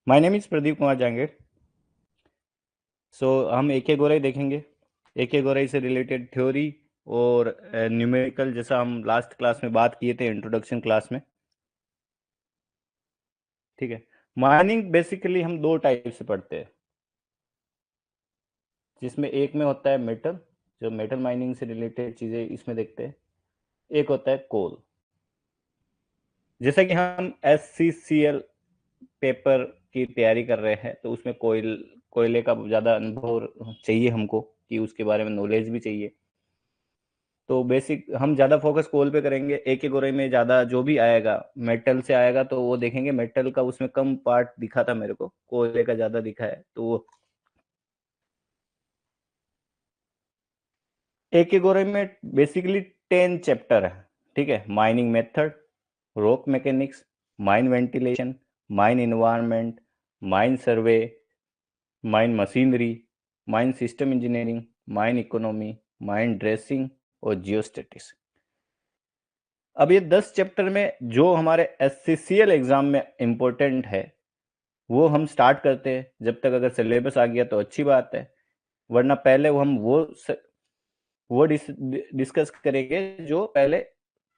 My name is Pradeep Kumar Jahangir. हम ए गोराई देखेंगे। ए गोराई से रिलेटेड थ्योरी और न्यूमेरिकल, जैसा हम लास्ट क्लास में बात किए थे इंट्रोडक्शन क्लास में। ठीक है। माइनिंग बेसिकली हम दो टाइप से पढ़ते हैं, जिसमें एक में होता है मेटल, जो मेटल माइनिंग से रिलेटेड चीज़ें इसमें देखते हैं। एक होता है कोल। जैसा कि हम SCCL पेपर की तैयारी कर रहे हैं, तो उसमें कोयले का ज़्यादा अनुभव चाहिए हमको, कि उसके बारे में नॉलेज भी चाहिए। तो बेसिक हम ज़्यादा फोकस कोल पे करेंगे। एक गोरे में ज़्यादा जो भी आएगा मेटल से आएगा, तो वो देखेंगे। मेटल का उसमें कम पार्ट दिखा था मेरे को, कोयले का ज़्यादा दिखा है। तो वो एक गोरे में बेसिकली 10 चैप्टर है। ठीक है। Mining method, rock mechanics, mine ventilation, mine environment, mine सर्वे, mine machinery, mine system engineering, mine economy, mine dressing और जियोस्टेटिक्स। अब ये 10 चैप्टर में जो हमारे SCCL एग्जाम में इम्पोर्टेंट है, वो हम स्टार्ट करते हैं। जब तक अगर सिलेबस आ गया तो अच्छी बात है, वरना पहले हम वो डिस्कस करेंगे जो पहले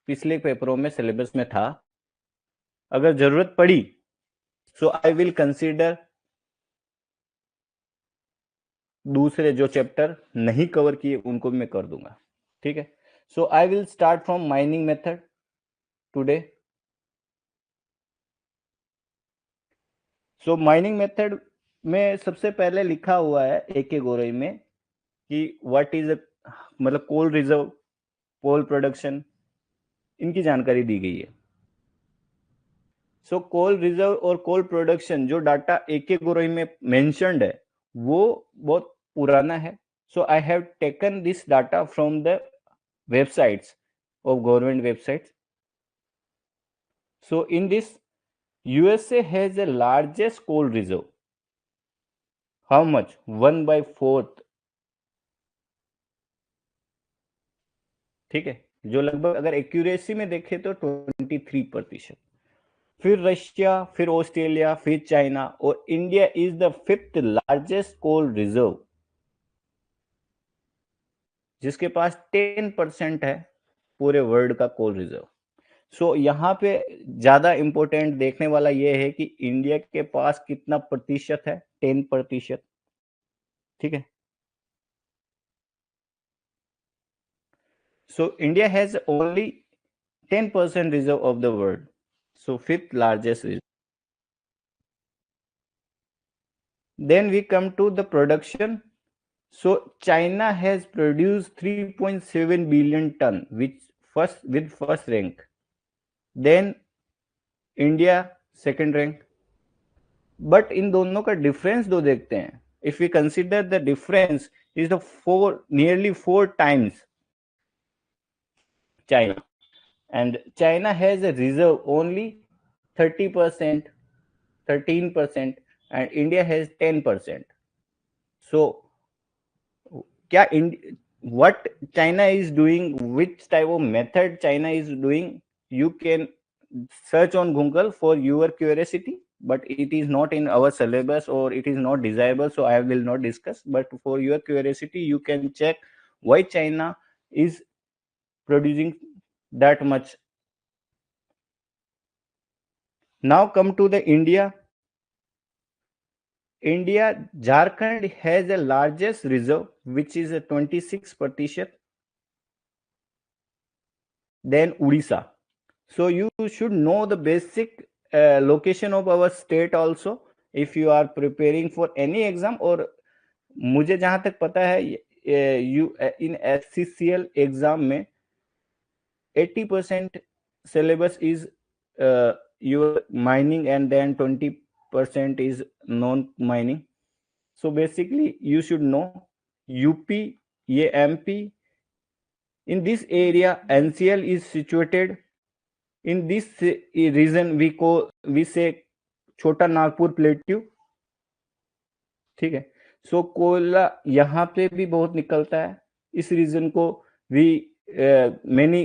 पिछले पेपरों में सिलेबस में था। अगर जरूरत पड़ी सो आई विल कंसीडर दूसरे जो चैप्टर नहीं कवर किए उनको भी मैं कर दूंगा। ठीक है। So I will start from mining method today. So mining method में सबसे पहले लिखा हुआ है एक गोरई में कि व्हाट इज मतलब कोल रिजर्व, कोल प्रोडक्शन, इनकी जानकारी दी गई है। सो कोल रिजर्व और कोल प्रोडक्शन जो डाटा एक गोरई में मेंशन्ड है, वो बहुत पुराना है। So I have taken this data from the websites of government websites. So in this, USA has the largest coal reserve. How much? 1/4। ठीक है। जो लगभग अगर एक्यूरेसी में देखें तो 23%। फिर रशिया, फिर ऑस्ट्रेलिया, फिर चाइना, और India is the 5th largest coal reserve, जिसके पास 10% है पूरे वर्ल्ड का कोल रिजर्व। सो यहाँ पे ज्यादा इंपॉर्टेंट देखने वाला ये है कि इंडिया के पास कितना प्रतिशत है। 10%। ठीक है। So India has only 10% reserve of the world, so 5th largest reserve. Then we come to the production. So China has produced 3.7 billion ton, which first rank. Then India second rank. But इन दोनों का difference दो देखते हैं। If we consider the difference is the nearly 4 times China, and China has a reserve only 30%, 13%, and India has 10%. So क्या what China is doing, which type of method China is doing, you can search on Google for your curiosity, but it is not in our syllabus or it is not desirable, so I will not discuss. But for your curiosity, you can check why China is producing that much. Now come to the India. Jharkhand has the largest reserve, which is a 26%. Then Odisha. So you should know the basic location of our state also if you are preparing for any exam. और मुझे जहां तक पता है in SCCL exam में 80% syllabus is your mining, and then 20% is non-mining. So basically you should know UP, ये MP. In this area NCL is situated. In this region we say छोटा Nagpur plateau. ठीक है। सो कोयला यहाँ पे भी बहुत निकलता है। इस रीजन को we many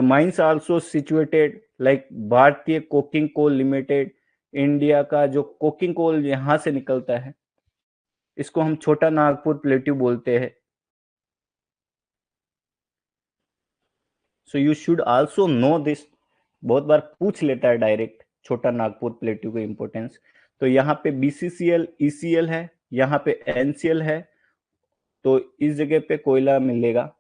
mines also situated, like Bharatiya coking coal limited, India का जो कोकिंग कोल यहाँ से निकलता है, इसको हम छोटा नागपुर प्लेट्यू बोलते हैं। So you should also know this. बहुत बार पूछ लेता है डायरेक्ट छोटा नागपुर प्लेट्यू का इंपॉर्टेंस। तो यहाँ पे BCCL ECL है, यहाँ पे NCL है, तो इस जगह पे कोयला मिलेगा।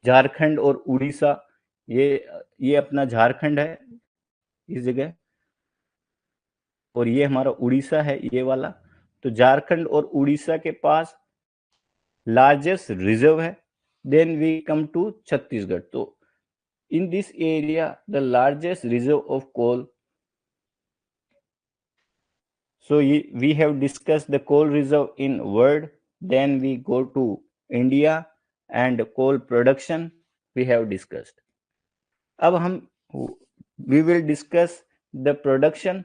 झारखंड और उड़ीसा, ये अपना झारखंड है इस जगह, और ये हमारा उड़ीसा है ये वाला। तो झारखंड और उड़ीसा के पास लार्जेस्ट रिजर्व है। Then we come to Chhattisgarh. तो in this area the largest reserve of coal. So we have discussed the coal reserve in world, then we go to India and coal production we have discussed. अब हम we will discuss the production.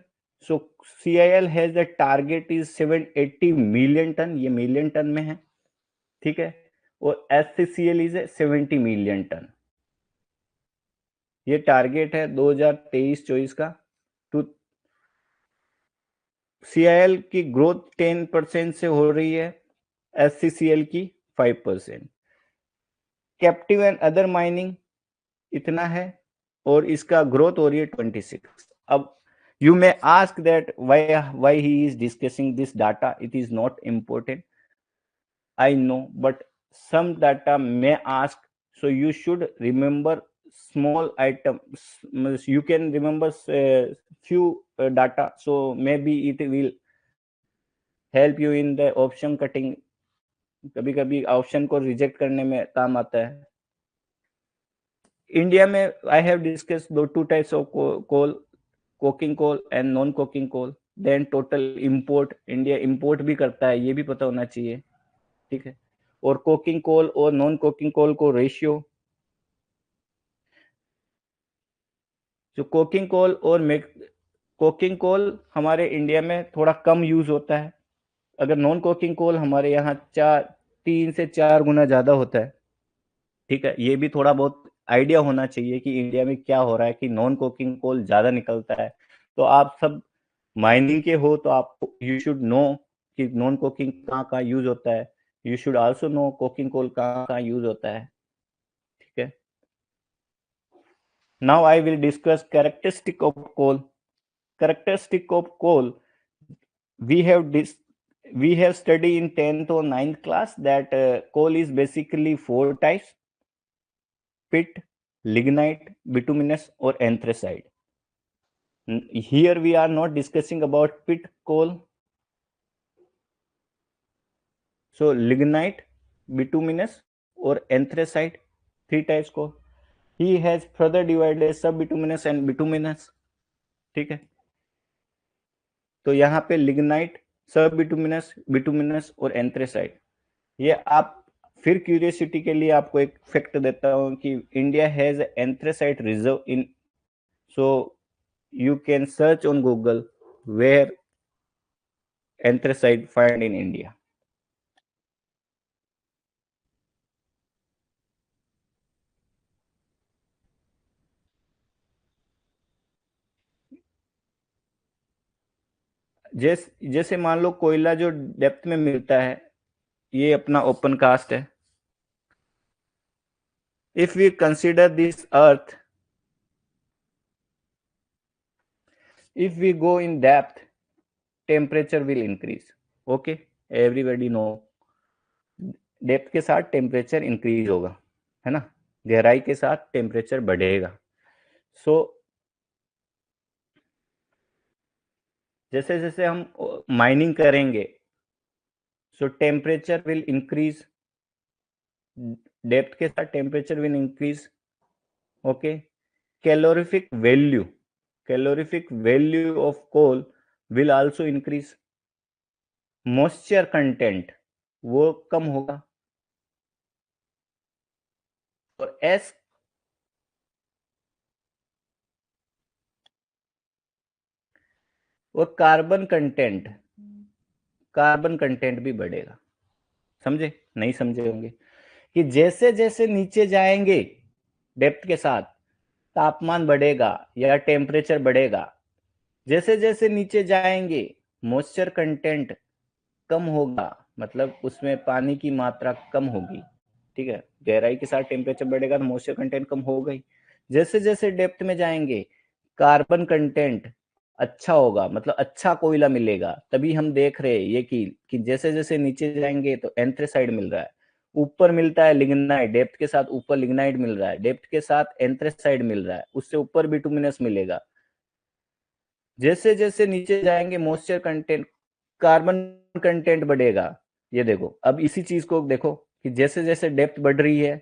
So CIL has the target is 780 million ton, ये million ton में है, ठीक है, और SCCL is 70 million ton। ये target है 2023-24 का। तो CIL की ग्रोथ 10% से हो रही है, SCCL की 5%। कैप्टिव एंड अदर माइनिंग इतना है, और इसका ग्रोथ हो रही है 26। अब you may ask that why he is discussing this data, it is not important, I know, but some data may ask, so you should remember small items. You can remember few data, so maybe it will help you in the option cutting. कभी कभी option को reject करने में काम आता है। India में I have discuss दो two types of coal, coking coal and non coking coal. Then total import, India import भी करता है, ये भी पता होना चाहिए, ठीक है। और कोकिंग कोल और नॉन कोकिंग कोल को रेशियो, जो कोकिंग कोल और कोकिंग कोल हमारे इंडिया में थोड़ा कम यूज होता है, अगर नॉन कोकिंग कोल हमारे यहाँ 3 से 4 गुना ज्यादा होता है, ठीक है। ये भी थोड़ा बहुत आइडिया होना चाहिए कि इंडिया में क्या हो रहा है, कि नॉन कोकिंग कोल ज्यादा निकलता है। तो आप सब माइनिंग के हो तो आप यू शुड नो कि नॉन कोकिंग कहाँ कहाँ यूज होता है, you should also know coking coal कहाँ कहाँ यूज होता है, ठीक है। Now I will discuss characteristic of coal. Characteristic of coal, we have studied in 10th or 9th class that coal is basically 4 types: pit, lignite, bituminous or anthracite. Here we are not discussing about pit coal. So lignite, bituminous or anthracite, 3 types coal. He has further divided subbituminous and bituminous, ठीक है। तो यहाँ पे lignite, सब bituminous, bituminous और anthracite. ये आप फिर क्यूरियोसिटी के लिए आपको एक फैक्ट देता हूँ कि India has anthracite reserve in, so you can search on Google where anthracite find in India. जैसे मान लो कोयला जो डेप्थ में मिलता है, ये अपना ओपन कास्ट है। If we consider this earth, if we go in depth, temperature will increase. Okay, everybody know depth के साथ टेम्परेचर इंक्रीज होगा, है ना, गहराई के साथ टेम्परेचर बढ़ेगा। सो जैसे जैसे हम माइनिंग करेंगे, so temperature will increase, depth के साथ temperature will increase. Okay, calorific value of coal will also increase. Moisture content वो कम होगा, और एस और कार्बन कंटेंट भी बढ़ेगा। समझे? नहीं समझे होंगे कि जैसे जैसे नीचे जाएंगे डेप्थ के साथ तापमान बढ़ेगा या टेम्परेचर बढ़ेगा, जैसे जैसे नीचे जाएंगे मॉइस्चर कंटेंट कम होगा, मतलब उसमें पानी की मात्रा कम होगी, ठीक है। गहराई के साथ टेम्परेचर बढ़ेगा तो मॉइस्चर कंटेंट कम होगा ही। जैसे जैसे डेप्थ में जाएंगे कार्बन कंटेंट अच्छा होगा, मतलब अच्छा कोयला मिलेगा। तभी हम देख रहे हैं ये कि जैसे जैसे नीचे जाएंगे तो एंथ्रेसाइड मिल रहा है, ऊपर मिलता है लिग्नाइट, डेप्थ के साथ ऊपर लिग्नाइट मिल रहा है, डेप्थ के साथ एंथ्रेसाइड मिल रहा है, उससे ऊपर बिटुमिनस मिलेगा। जैसे जैसे नीचे जाएंगे मॉइस्चर कंटेंट, कार्बन कंटेंट बढ़ेगा। ये देखो, अब इसी चीज को देखो कि जैसे जैसे डेप्थ बढ़ रही है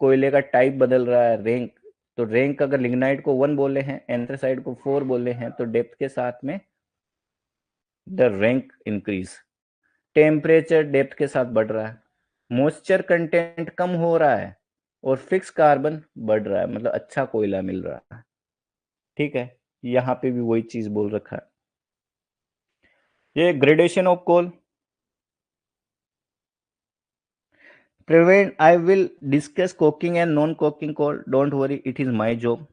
कोयले का टाइप बदल रहा है, रैंक। तो रैंक अगर लिग्नाइट को 1 बोले हैं, एंथ्रासाइड को 4 बोले हैं, तो डेप्थ के साथ में the rank increase. Temperature depth के साथ बढ़ रहा है, मॉइस्चर कंटेंट कम हो रहा है और फिक्स कार्बन बढ़ रहा है, मतलब अच्छा कोयला मिल रहा है, ठीक है। यहाँ पे भी वही चीज बोल रखा है। ये gradation of coal, prevent, I will discuss coking and non coking coal, don't worry, it is my job।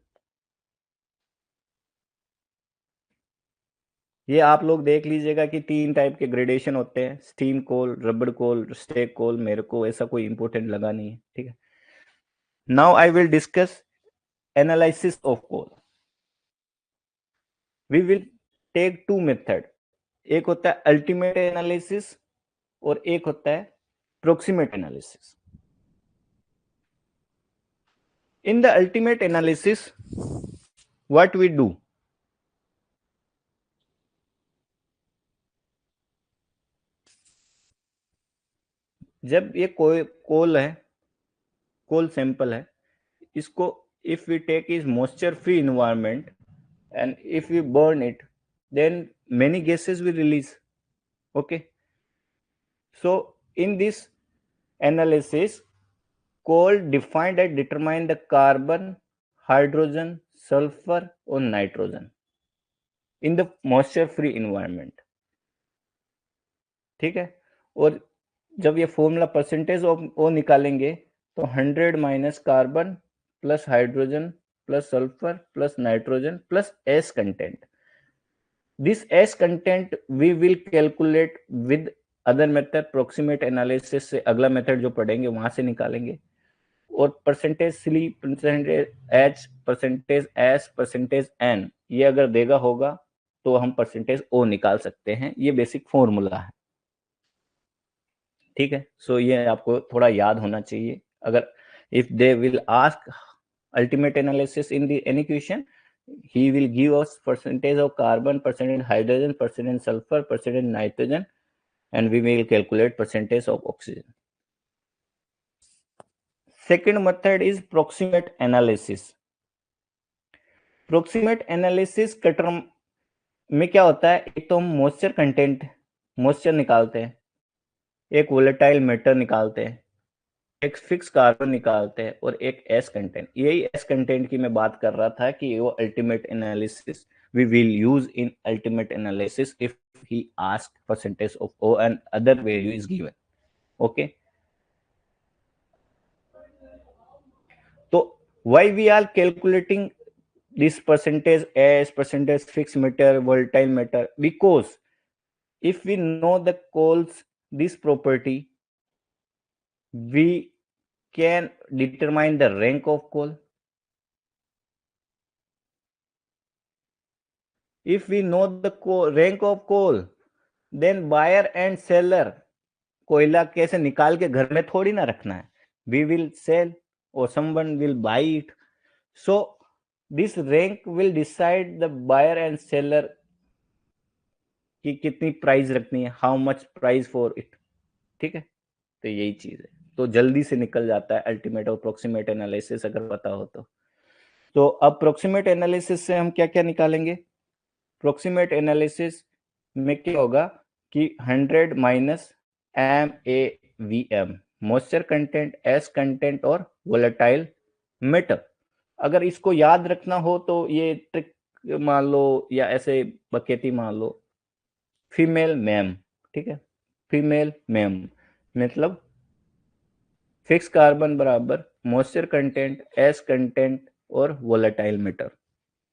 ये आप लोग देख लीजिएगा कि 3 टाइप के ग्रेडेशन होते हैं, स्टीम कोल, रबड़ कोल, स्टेक कोल। मेरे को ऐसा कोई इंपॉर्टेंट लगा नहीं है, ठीक है। Now I will discuss analysis of coal. We will take 2 method, एक होता है अल्टीमेट एनालिसिस और एक होता है proximate analysis. In the ultimate analysis what we do, जब ये कोल है, कोल सैंपल है, इसको if we take is moisture free environment and if we burn it, then many gases will release, okay। So in this analysis, coal defined and determined the carbon, hydrogen, sulfur और nitrogen in the moisture free environment, ठीक है। और जब ये formula percentage of ओ निकालेंगे तो 100 minus carbon plus hydrogen plus sulphur plus nitrogen plus S content. This S content we will calculate with other method, proximate analysis से अगला method जो पढ़ेंगे वहां से निकालेंगे। और percentage C, percentage H, percentage S, percentage N, ये अगर देगा होगा तो हम परसेंटेज ओ निकाल सकते हैं। ये बेसिक फॉर्मूला है, ठीक है। सो ये आपको थोड़ा याद होना चाहिए। अगर if they will ask ultimate analysis in the any question, he will give us percentage of carbon, percentage hydrogen, percentage sulfur, percentage nitrogen, and we will calculate percentage of oxygen। Second method is proximate analysis। proximate analysis का term में क्या होता है, एक तो हम moisture content, moisture निकालते हैं, एक वोलेटाइल मैटर निकालते हैं, एक फिक्स कार्बन निकालते हैं और एक एस कंटेंट। यही एस कंटेंट की मैं बात कर रहा था कि वो ultimate analysis we will use in ultimate analysis if he asked percentage of O and other value is given, okay। So why we are calculating this percentage as percentage fixed matter, volatile matter, because if we know the coals this property, we can determine the rank of coal। If we know the rank of coal, then buyer and seller, कोयला कैसे निकाल के घर में थोड़ी ना रखना है, we will sell or someone will buy it। So this rank will decide the buyer and seller कि कितनी प्राइस रखनी है, how much price for it, ठीक है। तो यही चीज है, तो जल्दी से निकल जाता है अल्टीमेट और प्रोक्सीमेट एनालिसिस अगर पता हो तो अब प्रोक्सीमेट एनालिसिस से हम क्या क्या निकालेंगे। प्रोक्सीमेट एनालिसिस में क्या होगा कि 100 minus M A V M, moisture content, ash content और वोलेटाइल मेटर। अगर इसको याद रखना हो तो ये ट्रिक मान लो या ऐसे बकेती मान लो, फीमेल मैम, ठीक है। फीमेल मैम मतलब फिक्स कार्बन बराबर मॉइस्चर कंटेंट, एस कंटेंट और वोलेटाइल मेटर,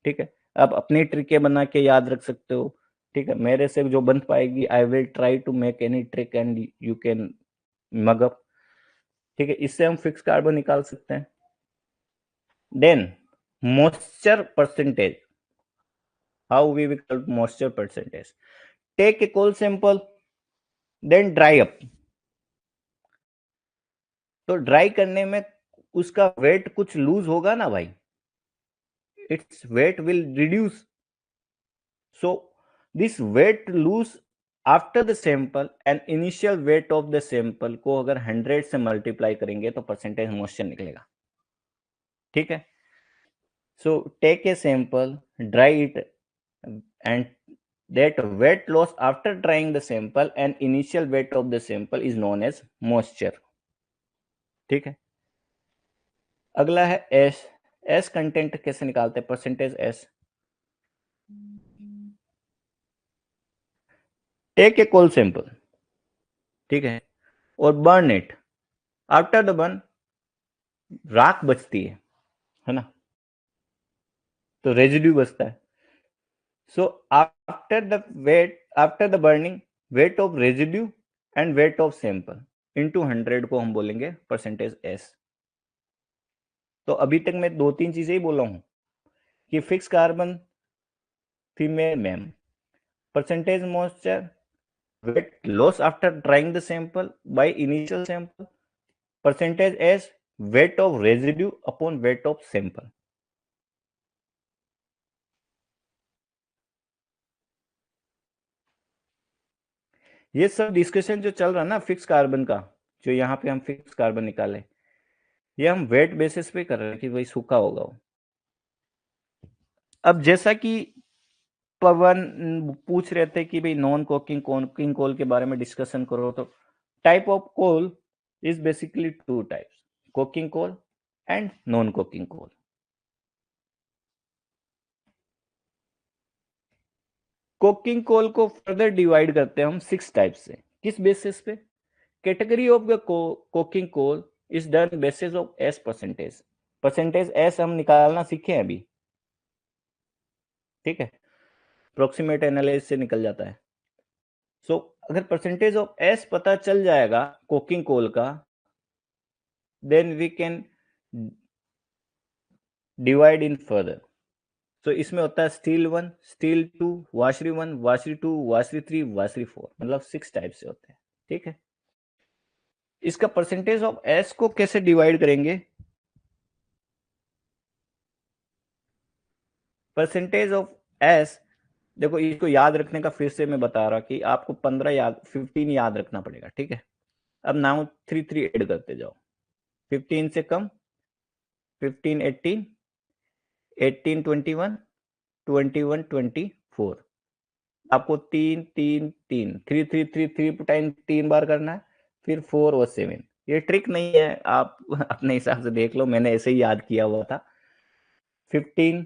ठीक है। आप अपनी ट्रिकें बना के याद रख सकते हो, ठीक है। मेरे से जो बन पाएगी, I will try to make any trick and you can mug up, ठीक है। इससे हम फिक्स कार्बन निकाल सकते हैं। Then moisture percentage, how we will calculate moisture percentage? Take a coal sample, then dry up. तो ड्राई करने में उसका वेट कुछ लूज होगा ना भाई, its weight will reduce. So this weight lose after the sample and initial weight of the sample को अगर 100 से मल्टीप्लाई करेंगे तो परसेंटेज मॉइस्चर निकलेगा, ठीक है। So take a sample, dry it, and that weight loss after drying the sample and initial weight of the sample is known as moisture, ठीक है। अगला है एस। एस कंटेंट कैसे निकालते हैं? Percentage ash, take a coal sample, ठीक है, और burn it. After the burn राख बचती है ना, तो रेजिड्यू बचता है। So after the weight, after the burning, weight of residue and weight of sample into 100 को हम बोलेंगे परसेंटेज एस। तो अभी तक मैं 2-3 चीजें ही बोला हूं कि fix carbon, female ma'am, percentage moisture, weight loss after drying the sample by initial sample, percentage as weight of residue upon weight of sample। ये सब डिस्कशन जो चल रहा है ना फिक्स कार्बन का, जो यहाँ पे हम फिक्स कार्बन निकाले, ये हम वेट बेसिस पे कर रहे हैं कि भाई सूखा होगा वो। अब जैसा कि पवन पूछ रहे थे कि भाई नॉन कोकिंग कोल के बारे में डिस्कशन करो, तो type of coal is basically 2 types, coking coal and non coking coal. Coking coal को फर्दर डिवाइड करते हैं हम 6 टाइप से। किस बेसिस पे? Category of the coking coal is done basis of ash percentage. Percentage ash हम निकालना सीखे हैं अभी, ठीक है, प्रोक्सीमेट एनालिसिस से निकल जाता है। सो अगर परसेंटेज ऑफ एस पता चल जाएगा कोकिंग कोल का, then we can divide in further. तो इसमें होता है steel 1, steel 2, washery 1, washery 2, washery 3, washery 4, मतलब 6 टाइप से होते हैं, ठीक है। इसका परसेंटेज ऑफ एस को कैसे डिवाइड करेंगे? परसेंटेज ऑफ एस, देखो इसको याद रखने का फिर से मैं बता रहा कि आपको 15 याद रखना पड़ेगा, ठीक है। अब नाउ 3 ऐड करते जाओ, 15 से कम, 15 18, 18 21, 21 24। आपको 3 3 3 3 3 3 3 टाइम 3 बार करना है, फिर 4 और 7। ये ट्रिक नहीं है, आप अपने हिसाब से देख लो, मैंने ऐसे ही याद किया हुआ था। 15,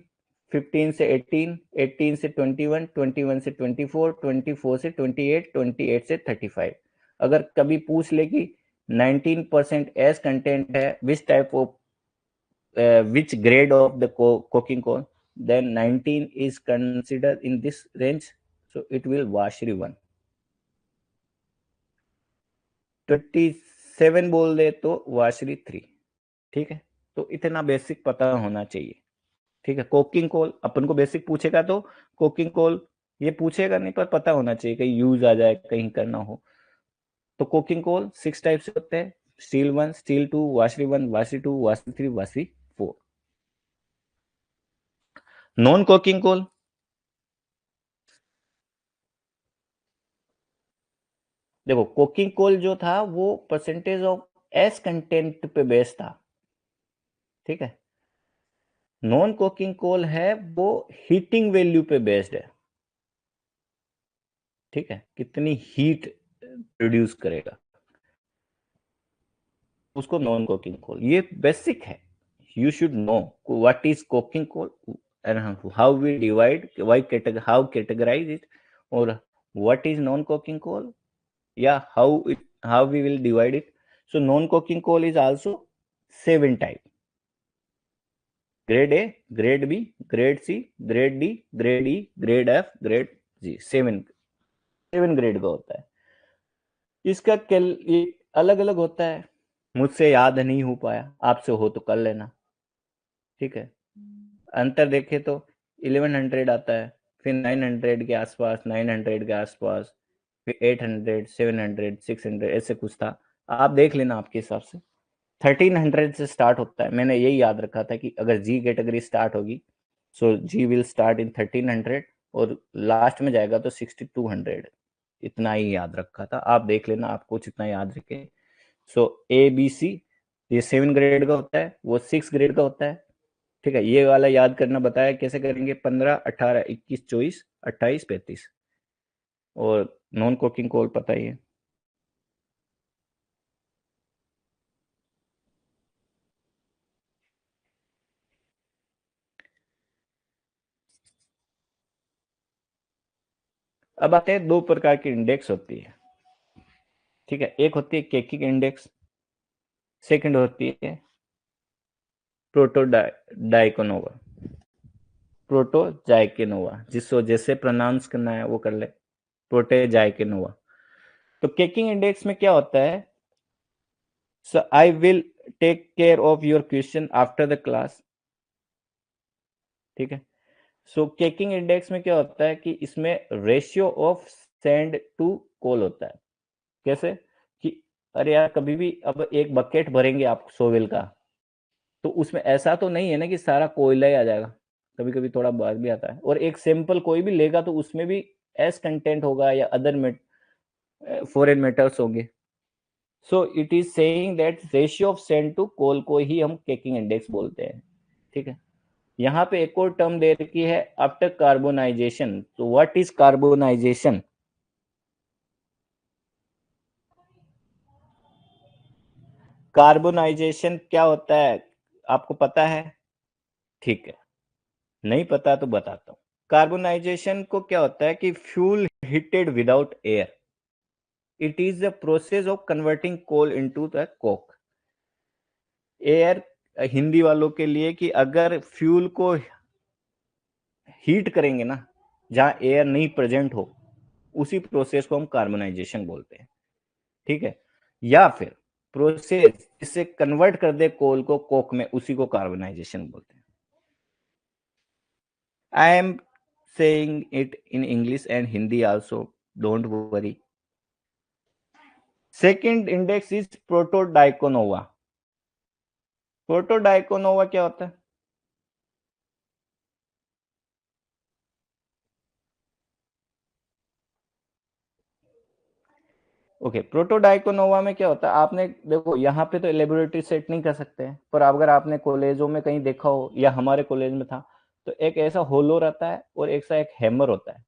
15 से 18, 18 से 21, 21 से 24, 24 से 28, 28 से 35। अगर कभी पूछ ले कि 19% एस कंटेंट है, which type of which grade of the coking coal, then 19 is considered in this range, so it will washery 1। 27 बोल दे तो वाशरी 3, ठीक है। तो इतना बेसिक पता होना चाहिए, ठीक है। कोकिंग कोल अपन को बेसिक पूछेगा तो कोकिंग कोल ये पूछेगा नहीं, पर पता होना चाहिए कहीं यूज आ जाए, कहीं करना हो। तो कोकिंग कोल 6 टाइप से होते हैं, steel 1, steel 2, washery 1, washery 2, washery 3, washery 4। Non coking coal, देखो कोकिंग कोल जो था वो परसेंटेज ऑफ एस कंटेंट पे बेस्ड था, ठीक है। नॉन कोकिंग कोल है वो हीटिंग वैल्यू पे बेस्ड है, ठीक है, कितनी हीट प्रोड्यूस करेगा, उसको नॉन कोकिंग कोल। ये बेसिक है, you should know what is coking coal and how we divide, how categorise it, और what is non coking coal, या how we will divide it। So non coking coal is also 7 type, grade A, grade B, grade C, grade D, grade E, grade F, grade G, 7 grade का होता है। इसका ये अलग अलग होता है, मुझसे याद नहीं हो पाया, आपसे हो तो कर लेना, ठीक है। अंतर देखे तो 1100 आता है, फिर 900 के आसपास, 900 के आसपास, फिर 800, 700, 600, ऐसे कुछ था। आप देख लेना आपके हिसाब से। 1300 से स्टार्ट होता है, मैंने यही याद रखा था कि अगर जी कैटेगरी स्टार्ट होगी, सो जी विल स्टार्ट इन 1300 और लास्ट में जाएगा तो 6200, इतना ही याद रखा था। आप देख लेना, आपको जितना याद रखे। सो ए बी सी, ये 7 ग्रेड का होता है, वो 6 ग्रेड का होता है, ठीक है। ये वाला याद करना बताया कैसे करेंगे, 15, 18, 21, 24, 28, 35, और नॉन कोकिंग कोल पता ही है। अब आते हैं, दो प्रकार की इंडेक्स होती है, ठीक है। एक होती है केकिंग इंडेक्स, सेकंड होती है प्रोटोडाइकोनोवा, प्रोटोजाइकेनोवा, जिसको जैसे प्रोनाउंस करना है वो कर ले, प्रोटेजाइकेनोवा। तो केकिंग इंडेक्स में क्या होता है, so I will take care of your question after the class, ठीक है। सो केकिंग इंडेक्स में क्या होता है कि इसमें रेशियो ऑफ सेंड टू कोल होता है। कैसे कि अरे यार, कभी भी अब एक बकेट भरेंगे आप सोविल का, तो उसमें ऐसा तो नहीं है ना कि सारा कोयला ही आ जाएगा, कभी कभी थोड़ा बाहर भी आता है। और एक सैंपल कोई भी लेगा तो उसमें भी एस कंटेंट होगा या अदर फॉरेन मेटल्स होंगे। So it is saying that ratio of sand to coal को ही हम केकिंग इंडेक्स बोलते हैं, ठीक है। यहाँ पे एक और टर्म दे रखी है, आफ्टर कार्बोनाइजेशन। तो व्हाट इज कार्बोनाइजेशन? कार्बोनाइजेशन क्या होता है, आपको पता है? ठीक है, नहीं पता तो बताता हूँ। कार्बोनाइजेशन को क्या होता है कि fuel heated without air, it is the process of converting coal into the coke. Air Hindi वालों के लिए कि अगर फ्यूल को हीट करेंगे ना, जहां एयर नहीं प्रेजेंट हो, उसी प्रोसेस को हम कार्बोनाइजेशन बोलते हैं, ठीक है। या फिर प्रोसेस जिससे कन्वर्ट कर दे कोल को कोक में, उसी को कार्बोनाइजेशन बोलते हैं। I am saying it in English and Hindi also, don't worry. Second index is protodiaconova. प्रोटोडाइकोनोवा क्या होता है? ओके, प्रोटोडाइकोनोवा में क्या होता है, आपने देखो यहाँ पे तो लेबोरेटरी सेट नहीं कर सकते हैं, पर अगर आपने कॉलेजों में कहीं देखा हो या हमारे कॉलेज में था, तो एक ऐसा होलो रहता है और एक हैमर होता है,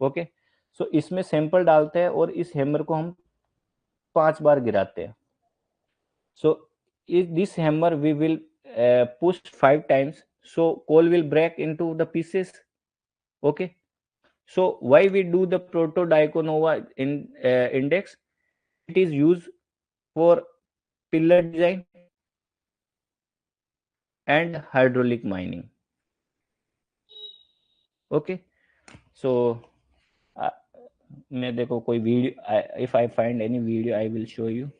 ओके। सो इसमें सैंपल डालते हैं और इस हैमर को हम 5 बार गिराते हैं। सो this hammer we will push 5 times, so coal will break into the pieces, okay. So why we do the protodiaconova index? It is used for pillar design and hydraulic mining, okay. So uh, मैं देखो कोई video, if I find any video I will show you.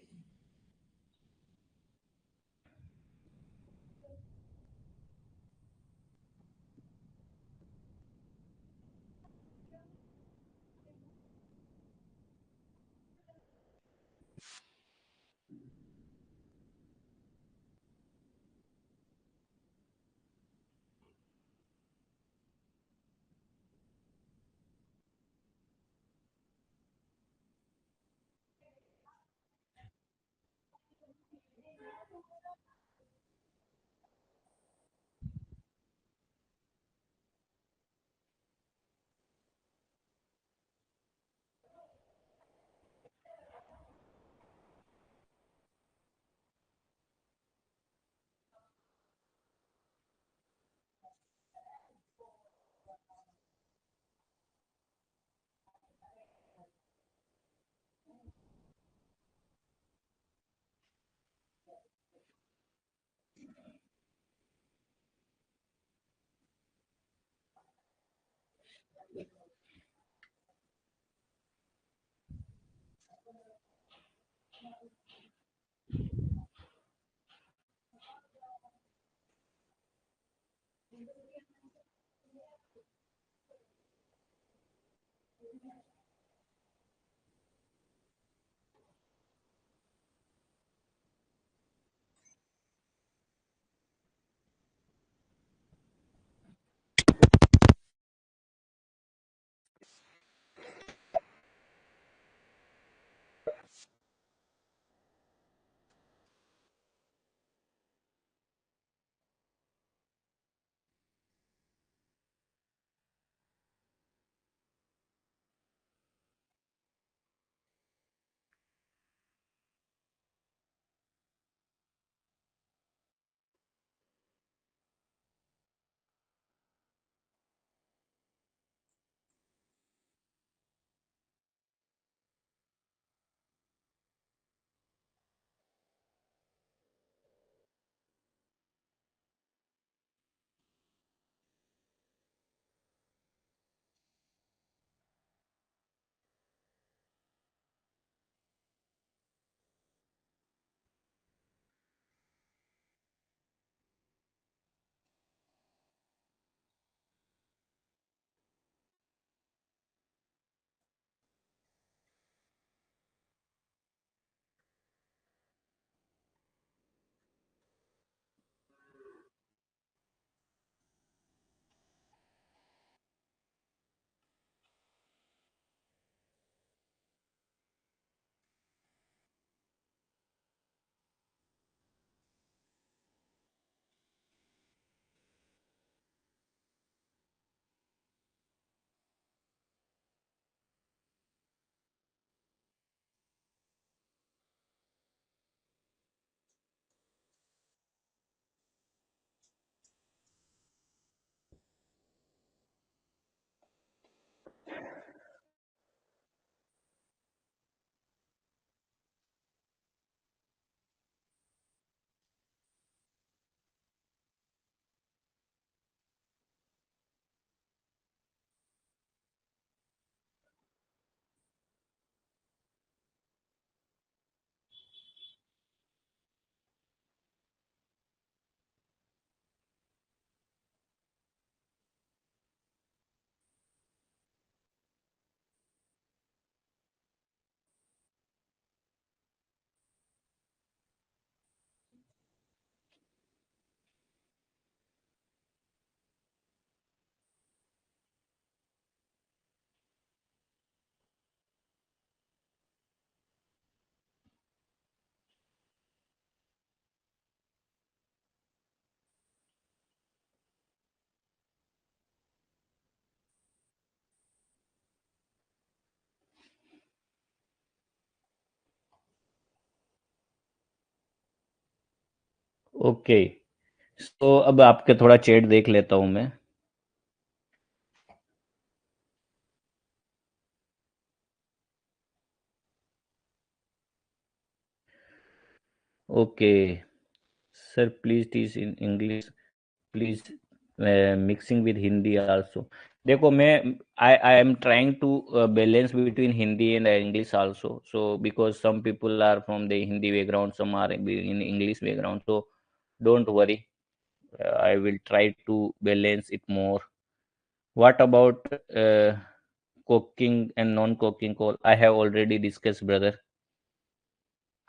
Okay, so अब आपके थोड़ा chat देख लेता हूँ मैं। Okay sir, please teach in English, please mixing with Hindi also. देखो मैं, I am trying to balance between Hindi and English also, so because some people are from the Hindi background, some are in English background, so don't worry, I will try to balance it more. What about cooking and non-cooking call? I have already discussed, brother,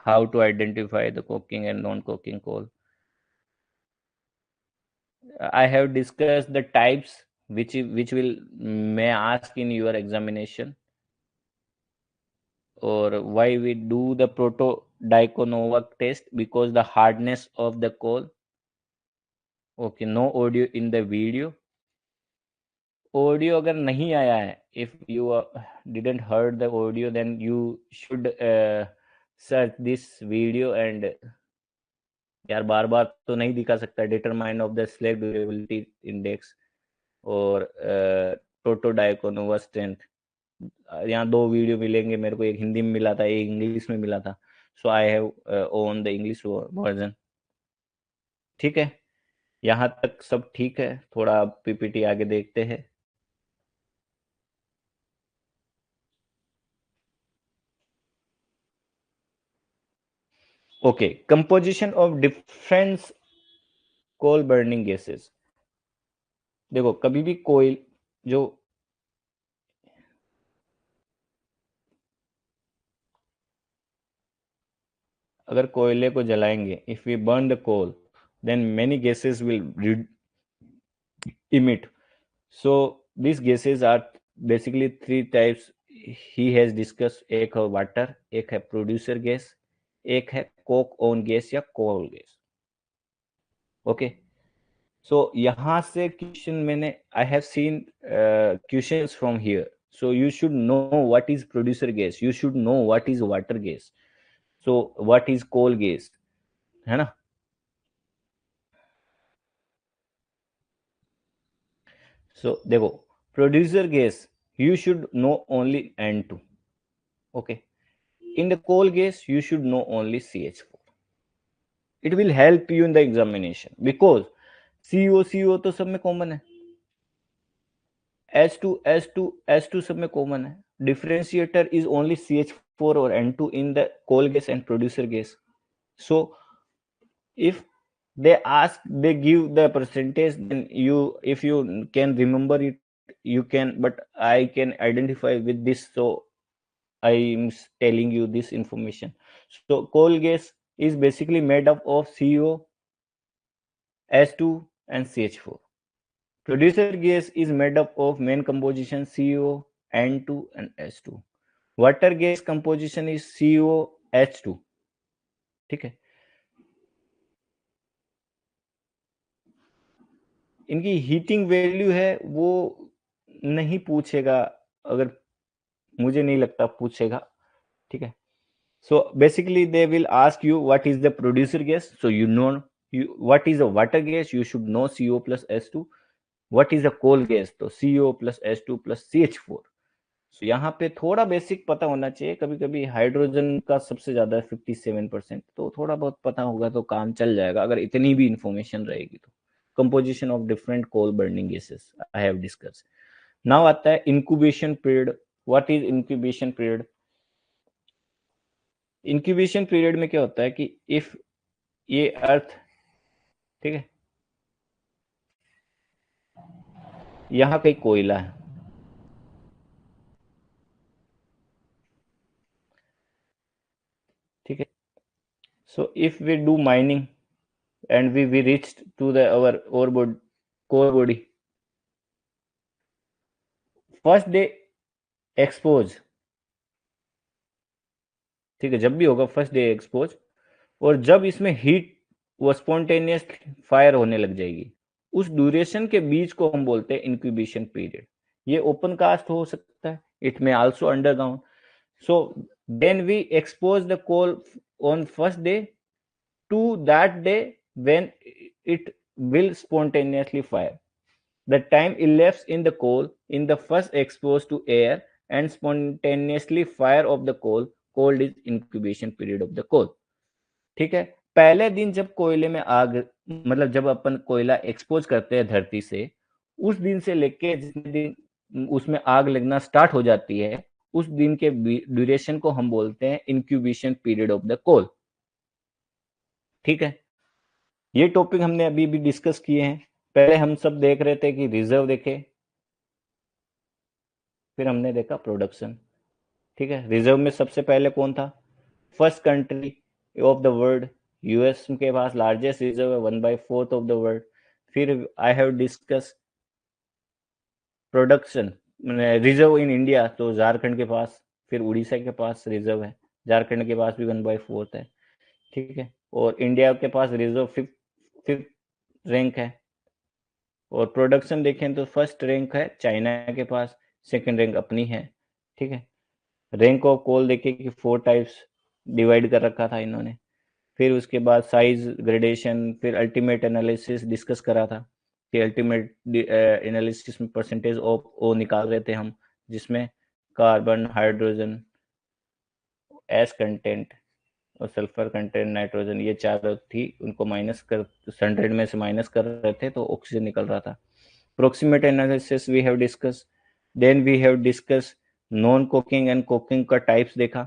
how to identify the cooking and non-cooking call. I have discussed the types which will may ask in your examination, or why we do the proto Diaconovac test, because the hardness of the call. Okay, no audio in the video. Audio अगर नहीं आया है, if you didn't heard the audio, then you should search this video and, यार बार बार तो नहीं दिखा सकता, determine of the slake durability index और प्रोटोडायकोनोवा स्ट्रेंथ। यहाँ दो वीडियो मिलेंगे मेरे को, एक हिंदी में मिला था, एक इंग्लिश में मिला था, so I have own the English version. ठीक है, यहाँ तक सब ठीक है, थोड़ा पीपीटी आगे देखते हैं। Okay, composition of difference coal burning gases. देखो कभी भी कोयल जो अगर कोयले को जलाएंगे, if we burn the coal, then many gases will emit. So these gases are basically three types he has discussed. एक है वाटर, एक है प्रोड्यूसर गैस, एक है कोक ओन गैस या कोल गैस. ओके, सो यहाँ से क्वेश्चन मैंने I have seen questions from here. So you should know what is producer gas, you should know what is water gas, so what is coal gas, है ना. So देखो, producer gas you should know only N2. Okay, in the coal gas you should know only CH4. It will help you in the examination because CO तो सब में common है, H2 सब में common है. Differentiator is only CH4 or N2 in the coal gas and producer gas. So if they give the percentage, then if you can remember it, you can, but I can identify with this, so I am telling you this information. So coal gas is basically made up of CO, H2 and CH4. Producer gas is made up of main composition CO, N2 and H2. Water gas composition is CO, H2. ठीक है. इनकी heating value है वो नहीं पूछेगा, अगर मुझे नहीं लगता पूछेगा. ठीक है. So basically they will ask you what is the producer gas, so you know what is a water gas, you should know CO plus H2. What is a coal gas, तो CO plus H2 plus CH4. so यहाँ पे थोड़ा basic पता होना चाहिए. कभी कभी hydrogen का सबसे ज्यादा 57%, तो थोड़ा बहुत पता होगा तो काम चल जाएगा अगर इतनी भी इंफॉर्मेशन रहेगी तो. Composition of different coal burning gases I have discuss. Now आता है incubation period. What is incubation period? Incubation period में क्या होता है कि इफ ये अर्थ, ठीक है, यहाँ कहीं कोयला है, ठीक है. So if we do mining and we reached to the our core body, first day expose, ठीक है, जब भी होगा फर्स्ट डे एक्सपोज, और जब इसमें हीट वो स्पॉन्टेनियस फायर होने लग जाएगी, उस ड्यूरेशन के बीच को हम बोलते हैं इंक्यूबेशन पीरियड. ये ओपन कास्ट हो सकता है, it may also underground. So then we expose the coal on first day to that day when it will spontaneously fire. The time elapsed in the coal in the first exposed to air and spontaneously fire of the coal called is incubation period of the coal. ठीक है. पहले दिन जब कोयले में आग, मतलब जब अपन कोयला एक्सपोज करते हैं धरती से, उस दिन से लेके जितने दिन उसमें आग लगना स्टार्ट हो जाती है, उस दिन के ड्यूरेशन को हम बोलते हैं incubation period of the coal. ठीक है. ये टॉपिक हमने अभी भी डिस्कस किए हैं. पहले हम सब देख रहे थे कि रिजर्व देखे, फिर हमने देखा प्रोडक्शन. ठीक है. रिजर्व में सबसे पहले कौन था? First country of the world, US के पास लार्जेस्ट रिजर्व है, 1/4 ऑफ द वर्ल्ड. फिर I have discuss production reserve in India, तो झारखंड के पास, फिर उड़ीसा के पास रिजर्व है, झारखंड के पास भी 1/4 है. ठीक है. और इंडिया के पास रिजर्व फिफ्थ रैंक है. और प्रोडक्शन देखें तो फर्स्ट रैंक है चाइना के पास, सेकंड रैंक अपनी है. ठीक है. रैंक ऑफ कोल देखे कि 4 टाइप्स डिवाइड कर रखा था इन्होंने. फिर उसके बाद साइज ग्रेडेशन, फिर अल्टीमेट एनालिसिस डिस्कस करा था कि अल्टीमेट एनालिसिस में परसेंटेज ऑफ ओ निकाल रहे थे हम, जिसमें कार्बन, हाइड्रोजन, एस कंटेंट और सल्फर कंटेंट, नाइट्रोजन, ये चारों थी, उनको माइनस कर 100 में से माइनस कर रहे थे तो ऑक्सीजन निकल रहा था. Proximate analysis we have discuss. Then we have discuss non coking and coking का टाइप्स देखा.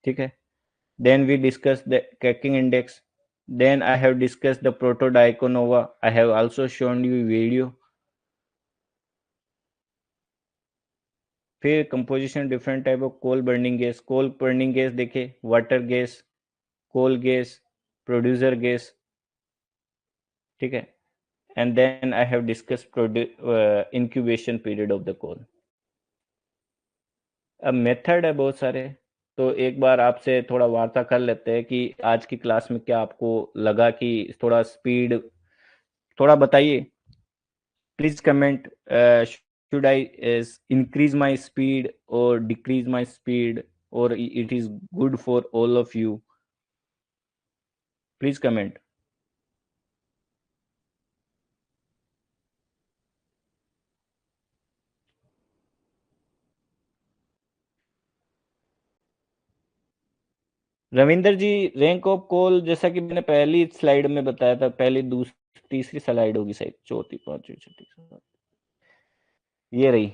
ठीक है. Then we discuss the caking index. Then I have discuss the Protodyakonov. I have also shown you video. फिर composition different type of coal burning gas. Coal burning gas देखे, water gas, coal gas, producer gas, ठीक है, and then I have discussed incubation period of the coal. अब method है बहुत सारे, तो एक बार आपसे थोड़ा वार्ता कर लेते हैं कि आज की क्लास में क्या आपको लगा, कि थोड़ा स्पीड थोड़ा बताइए. Please comment, should I increase my speed or decrease my speed, or it is good for all of you. Please comment. Ravinder ji, rank of coal जैसा कि मैंने पहली स्लाइड में बताया था, पहली दूसरी तीसरी स्लाइड होगी शायद, चौथी पांचवी छठी सातवीं, ये रही.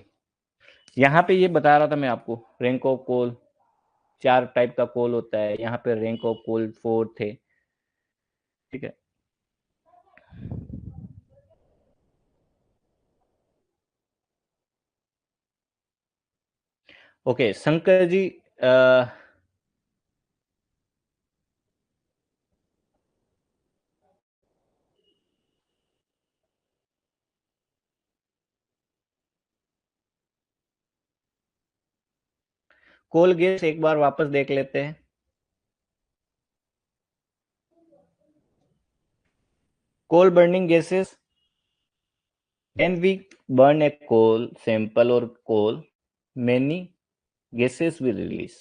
यहाँ पे ये बता रहा था मैं आपको, रैंक ऑफ कॉल 4 टाइप का कॉल होता है. यहाँ पे रैंक ऑफ कॉल 4 थे, ठीक है. Okay Shankar ji, coal gas एक बार वापस देख लेते हैं. Coal burning gases, when we burn a coal sample or coal, many gases will release,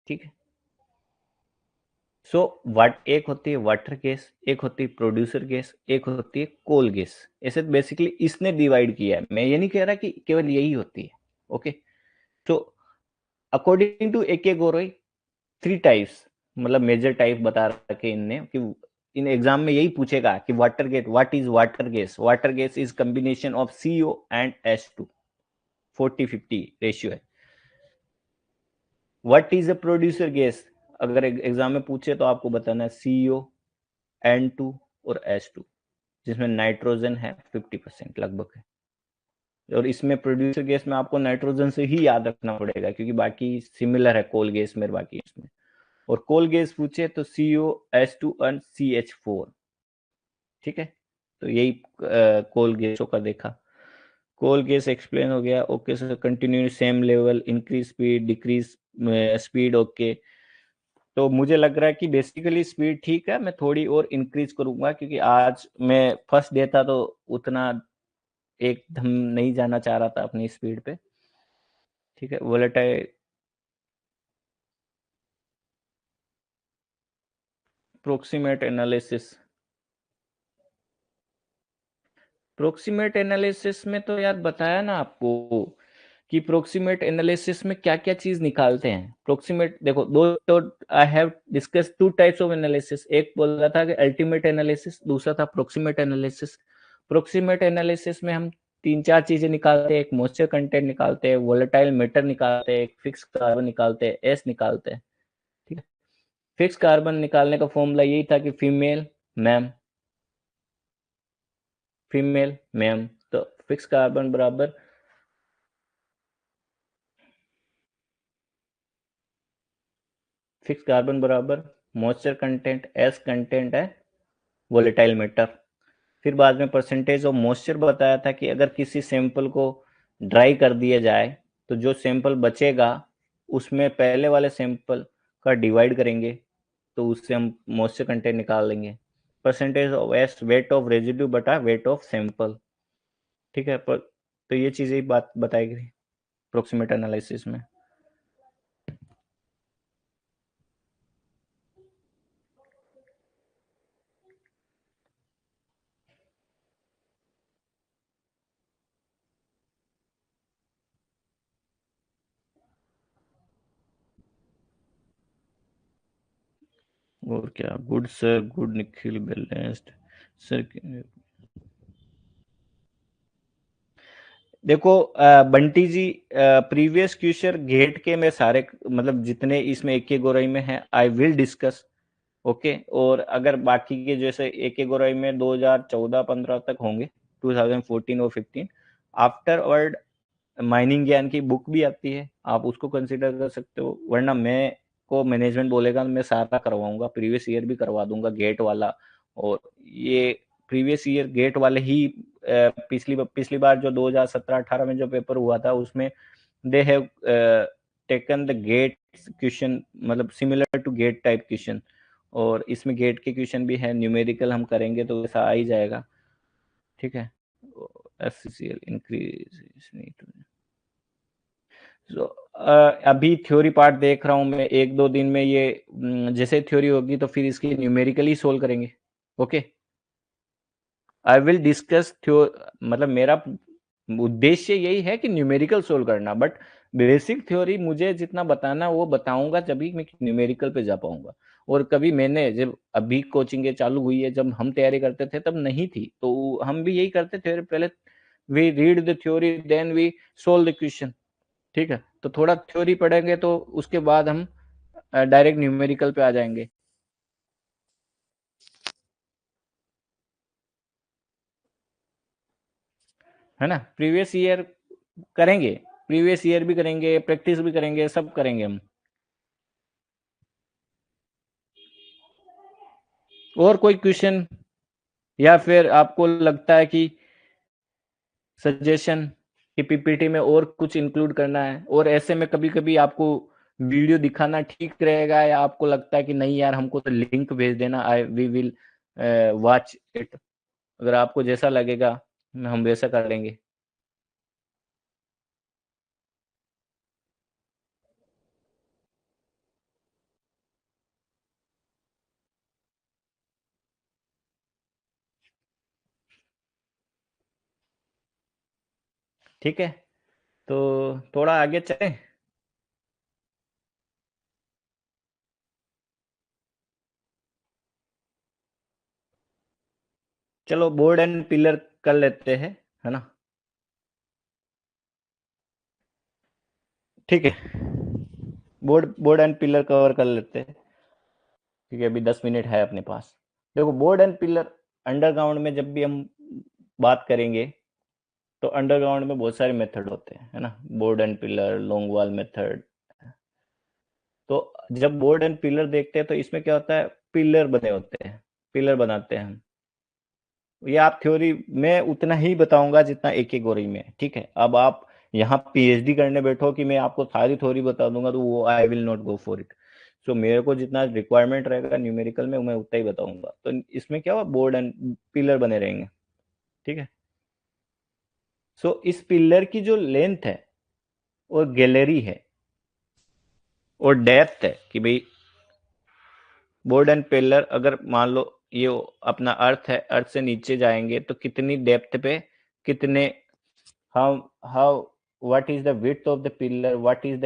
ठीक है. सो वाट एक होती है वाटर गैस, एक होती है प्रोड्यूसर गैस, एक होती है कोल गैस. ऐसे बेसिकली इसने डिवाइड किया है, मैं ये नहीं कह रहा कि केवल यही होती है. ओके, तो अकॉर्डिंग टू ए के गोरोई 3 टाइप्स, मतलब मेजर टाइप बता रखे इनने, कि इन एग्जाम में यही पूछेगा कि water gas, what is water gas. Water gas is combination of CO and H2, 40-50 ratio है. What is a producer gas, अगर एग्जाम में पूछे तो आपको बताना है CO, N2 और H2, जिसमें नाइट्रोजन है 50% लगभग है. और इसमें प्रोड्यूसर गैस में आपको नाइट्रोजन से ही याद रखना पड़ेगा, क्योंकि बाकी सिमिलर है कोल गैस में बाकी इसमें. और कोल गैस पूछे तो CO, H2 और CH4, ठीक है. तो यही कोल गैसों का देखा. कोल गैस एक्सप्लेन हो गया. Okay sir, continue same level, increase speed, decrease speed. Okay, तो मुझे लग रहा है कि बेसिकली स्पीड ठीक है, मैं थोड़ी और इंक्रीज करूंगा, क्योंकि आज मैं फर्स्ट डे था तो उतना एकदम नहीं जाना चाह रहा था अपनी स्पीड पे, ठीक है. Volatile proximate analysis, proximate analysis में तो यार बताया ना आपको कि प्रोक्सीमेट एनालिसिस में क्या क्या चीज निकालते हैं. प्रोक्सीमेट देखो, दो तो आई have discuss 2 types of analysis. एक बोल रहा था कि अल्टीमेट एनालिसिस, दूसरा था प्रोक्सीमेट एनालिसिस. प्रोक्सीमेट एनालिसिस में हम 3-4 चीजें निकालते हैं. एक मॉइस्चर कंटेंट निकालते हैं, वोलेटाइल मैटर निकालते हैं, एक फिक्स कार्बन निकालते हैं, एस निकालते हैं, ठीक है. फिक्स कार्बन निकालने का फॉर्मूला यही था कि फीमेल मैम. तो फिक्स कार्बन बराबर मॉइस्चर कंटेंट, एस कंटेंट है वोलेटाइल मैटर. फिर बाद में परसेंटेज ऑफ मॉइस्चर बताया था कि अगर किसी सैंपल को ड्राई कर दिया जाए तो जो सैंपल बचेगा उसमें पहले वाले सैंपल का डिवाइड करेंगे, तो उससे हम मॉइस्चर कंटेंट निकाल लेंगे. Percentage of S, wait of residue बटा वेट ऑफ सैंपल, ठीक है. पर तो ये चीजें बात बताई गई प्रोक्सीमेट एनालिसिस में. और क्या, good sir, good Nikhil, balanced sir. देखो बंटी जी, प्रीवियस क्वेश्चन गेट के मैं सारे, मतलब जितने इसमें एक गोरई में है, आई विल डिस्कस. ओके, और अगर बाकी के जैसे एक गोरई में 2014-15 तक होंगे, 2014 और 15 आफ्टर वर्ड माइनिंग ज्ञान की बुक भी आती है, आप उसको कंसिडर कर सकते हो. वरना मैं को मैनेजमेंट बोलेगा मैं सारा करवाऊंगा, प्रीवियस ईयर भी करवा दूंगा गेट वाला। और ये प्रीवियस ईयर गेट वाले ही पिछली बार जो 2017-18 में जो पेपर हुआ था उसमें they have taken the GATE question, मतलब similar to GATE type question, और इसमें गेट के क्वेश्चन भी है, न्यूमेरिकल हम करेंगे तो ऐसा आ ही जाएगा। ठीक है, एफसीसीएल इंक्रीज। तो अभी थ्योरी पार्ट देख रहा हूँ मैं, 1-2 दिन में ये जैसे थ्योरी होगी तो फिर इसकी न्यूमेरिकली सोल्व करेंगे। ओके, आई विल डिस्कस मतलब मेरा उद्देश्य यही है कि न्यूमेरिकल सोल्व करना, बट बेसिक थ्योरी मुझे जितना बताना वो बताऊंगा जब भी मैं न्यूमेरिकल पे जा पाऊंगा। और कभी मैंने जब अभी कोचिंग चालू हुई है, जब हम तैयारी करते थे तब नहीं थी, तो हम भी यही करते थे, पहले we read the theory then we solve the question. ठीक है, तो थोड़ा थ्योरी पढ़ेंगे तो उसके बाद हम डायरेक्ट न्यूमेरिकल पे आ जाएंगे। है ना, प्रीवियस ईयर करेंगे, प्रीवियस ईयर भी करेंगे, प्रैक्टिस भी करेंगे, सब करेंगे हम। और कोई क्वेश्चन, या फिर आपको लगता है कि सजेशन कि पीपीटी में और कुछ इंक्लूड करना है, और ऐसे में कभी कभी आपको वीडियो दिखाना ठीक रहेगा, या आपको लगता है कि नहीं यार हमको तो लिंक भेज देना, आई वी विल वॉच इट। अगर आपको जैसा लगेगा हम वैसा कर लेंगे। ठीक है, तो थोड़ा आगे चलें। चलो बोर्ड एंड पिलर कर लेते हैं, है ना। ठीक है, बोर्ड एंड पिलर कवर कर लेते हैं, क्योंकि अभी 10 मिनट है अपने पास। देखो बोर्ड एंड पिलर, अंडरग्राउंड में जब भी हम बात करेंगे तो अंडरग्राउंड में बहुत सारे मेथड होते हैं, है ना, board and pillar, long wall method. तो जब बोर्ड एंड पिलर देखते हैं तो इसमें क्या होता है, पिलर बने होते हैं, पिलर बनाते हैं हम। ये आप थ्योरी में उतना ही बताऊंगा जितना एक एक गोरी में। ठीक है, अब आप यहाँ पीएचडी करने बैठो कि मैं आपको सारी थ्योरी बता दूंगा, तो वो I will not go for it. So मेरे को जितना रिक्वायरमेंट रहेगा न्यूमेरिकल में मैं उतना ही बताऊंगा। तो इसमें क्या हुआ, बोर्ड एंड पिलर बने रहेंगे। ठीक है, सो इस पिलर की जो लेंथ है और गैलरी है और डेप्थ है, कि भाई बोर्ड एंड पिलर अगर मान लो ये अपना अर्थ है, अर्थ से नीचे जाएंगे तो कितनी डेप्थ पे, कितने, how what is the width of the pillar, what is the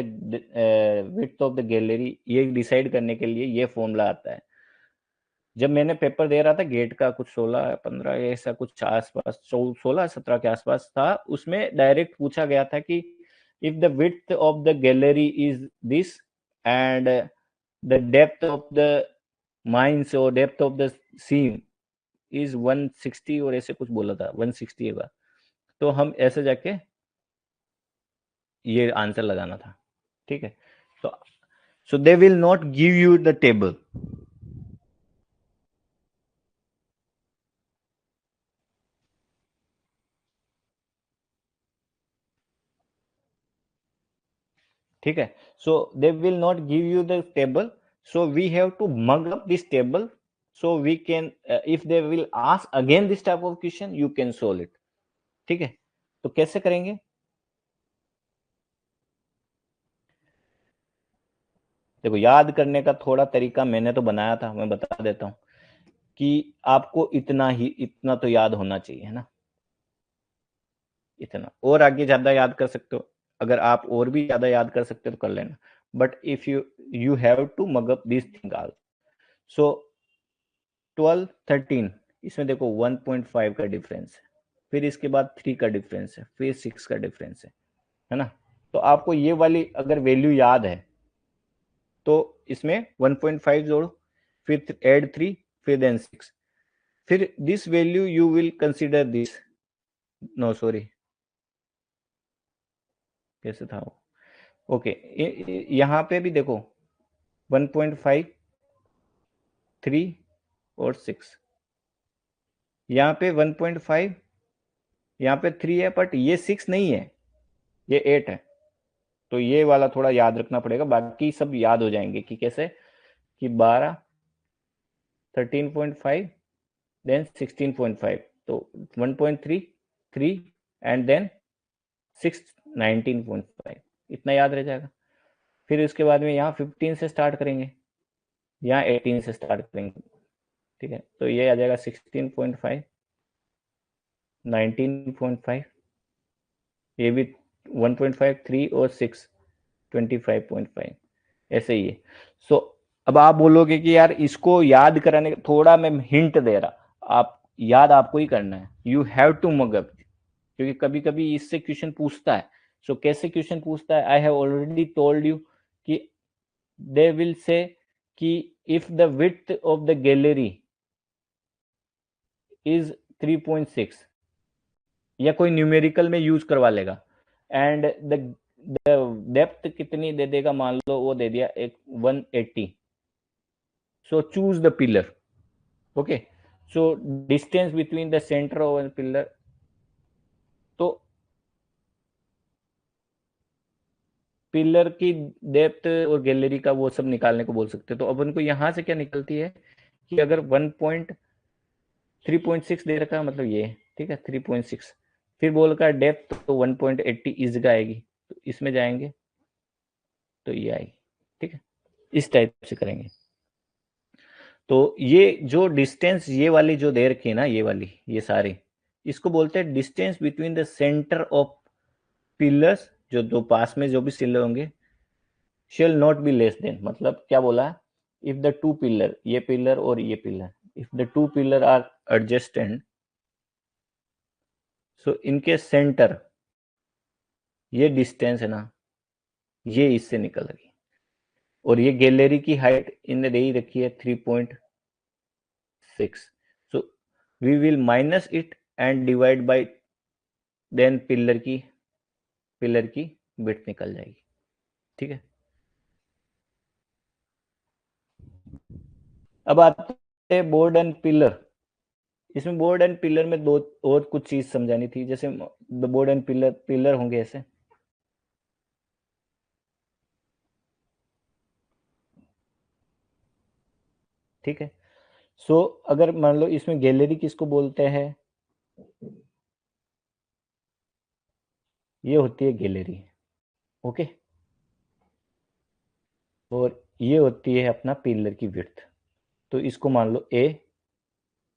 width of the gallery, ये डिसाइड करने के लिए ये फॉर्मूला आता है। जब मैंने पेपर दे रहा था गेट का, कुछ 16-15 ऐसा कुछ आसपास, 16-17 के आसपास था, उसमें डायरेक्ट पूछा गया था कि if the width of the gallery is this and the depth of the mines और depth of the seam is 160, और ऐसे कुछ बोला था 160 का, तो हम ऐसे जाके ये आंसर लगाना था। ठीक है, तो so they will not give you the table. ठीक है, so they will not give you the table, so we have to mug up this table, so we can if they will ask again this type of question you can solve it. ठीक है, तो कैसे करेंगे, देखो याद करने का थोड़ा तरीका मैंने तो बनाया था, मैं बता देता हूं कि आपको इतना तो याद होना चाहिए, है ना, इतना, और आगे ज्यादा याद कर सकते हो, अगर आप और भी ज्यादा याद कर सकते हो तो कर लेना, but if you you have to mug up this thing all. So 12-13, इसमें देखो 1.5 का डिफरेंस है, फिर इसके बाद 3 का डिफरेंस है, फिर 6 का डिफरेंस है ना। तो आपको ये वाली अगर वैल्यू याद है तो इसमें 1.5 जोड़ो, फिर एड 3, फिर देन 6, फिर this value you will consider this, no sorry, कैसे था वो, ओके, यहाँ पे भी देखो 1.5, 3 और 6। यहाँ पे 1.5, यहाँ पे 3 है, बट ये 6 नहीं है, ये 8 है। तो ये वाला थोड़ा याद रखना पड़ेगा, बाकी सब याद हो जाएंगे कि कैसे, कि 12, 13.5, देन 16.5, तो 1.3, 3 एंड देन 6, 19.5, इतना याद रह जाएगा। फिर उसके बाद में यहाँ 15 से स्टार्ट करेंगे, यहाँ 18 से स्टार्ट करेंगे, ठीक है। तो ये आ जाएगा 16.5, 19.5, ये भी 1.5, 3 और 6, 25.5, ऐसे ही है। सो अब आप बोलोगे कि यार इसको याद कराने का थोड़ा मैं हिंट दे रहा, आप याद आपको ही करना है, यू हैव टू मगअप, क्योंकि कभी कभी इससे क्वेश्चन पूछता है। सो कैसे क्वेश्चन पूछता है, आई हैव ऑलरेडी टोल्ड यू कि दे विल से कि if the width of the gallery is 3.6, या कोई न्यूमेरिकल में यूज करवा लेगा, एंड द डेप्थ कितनी दे देगा, मान लो वो दे दिया एक 180, so choose the pillar, okay. So distance between the centre of pillar, तो पिलर की डेप्थ और गैलरी का वो सब निकालने को बोल सकते हैं। तो अब उनको यहां से क्या निकलती है कि अगर 3.6 दे रखा है, मतलब ये, ठीक है, 3.6, फिर बोल का डेप्थ तो 1.80 इज का आएगी, तो इसमें जाएंगे तो ये आएगी, ठीक है, इस टाइप से करेंगे। तो ये जो डिस्टेंस ये वाली जो दे रखी है ना, ये वाली, ये सारे, इसको बोलते हैं distance between the centre of pillars, जो दो पास में जो भी सिलर होंगे, shall not be less than, मतलब क्या बोला, इफ द टू पिलर, ये पिलर और ये pillar, if the two pillar are adjacent, so इनके सेंटर, ये डिस्टेंस है ना, ये इससे निकल रही, और ये गैलरी की हाइट इनने दे ही रखी है 3.6, so we will minus it and divide by, then pillar की विड्थ निकल जाएगी, ठीक है। अब आते हैं बोर्ड एंड पिलर। इसमें बोर्ड एंड पिलर में दो और कुछ चीज समझानी थी, जैसे बोर्ड एंड पिलर होंगे ऐसे, ठीक है। सो अगर मान लो इसमें गैलरी किसको बोलते हैं, ये होती है गैलरी, ओके, और ये होती है अपना पिलर की विड्थ। तो इसको मान लो ए,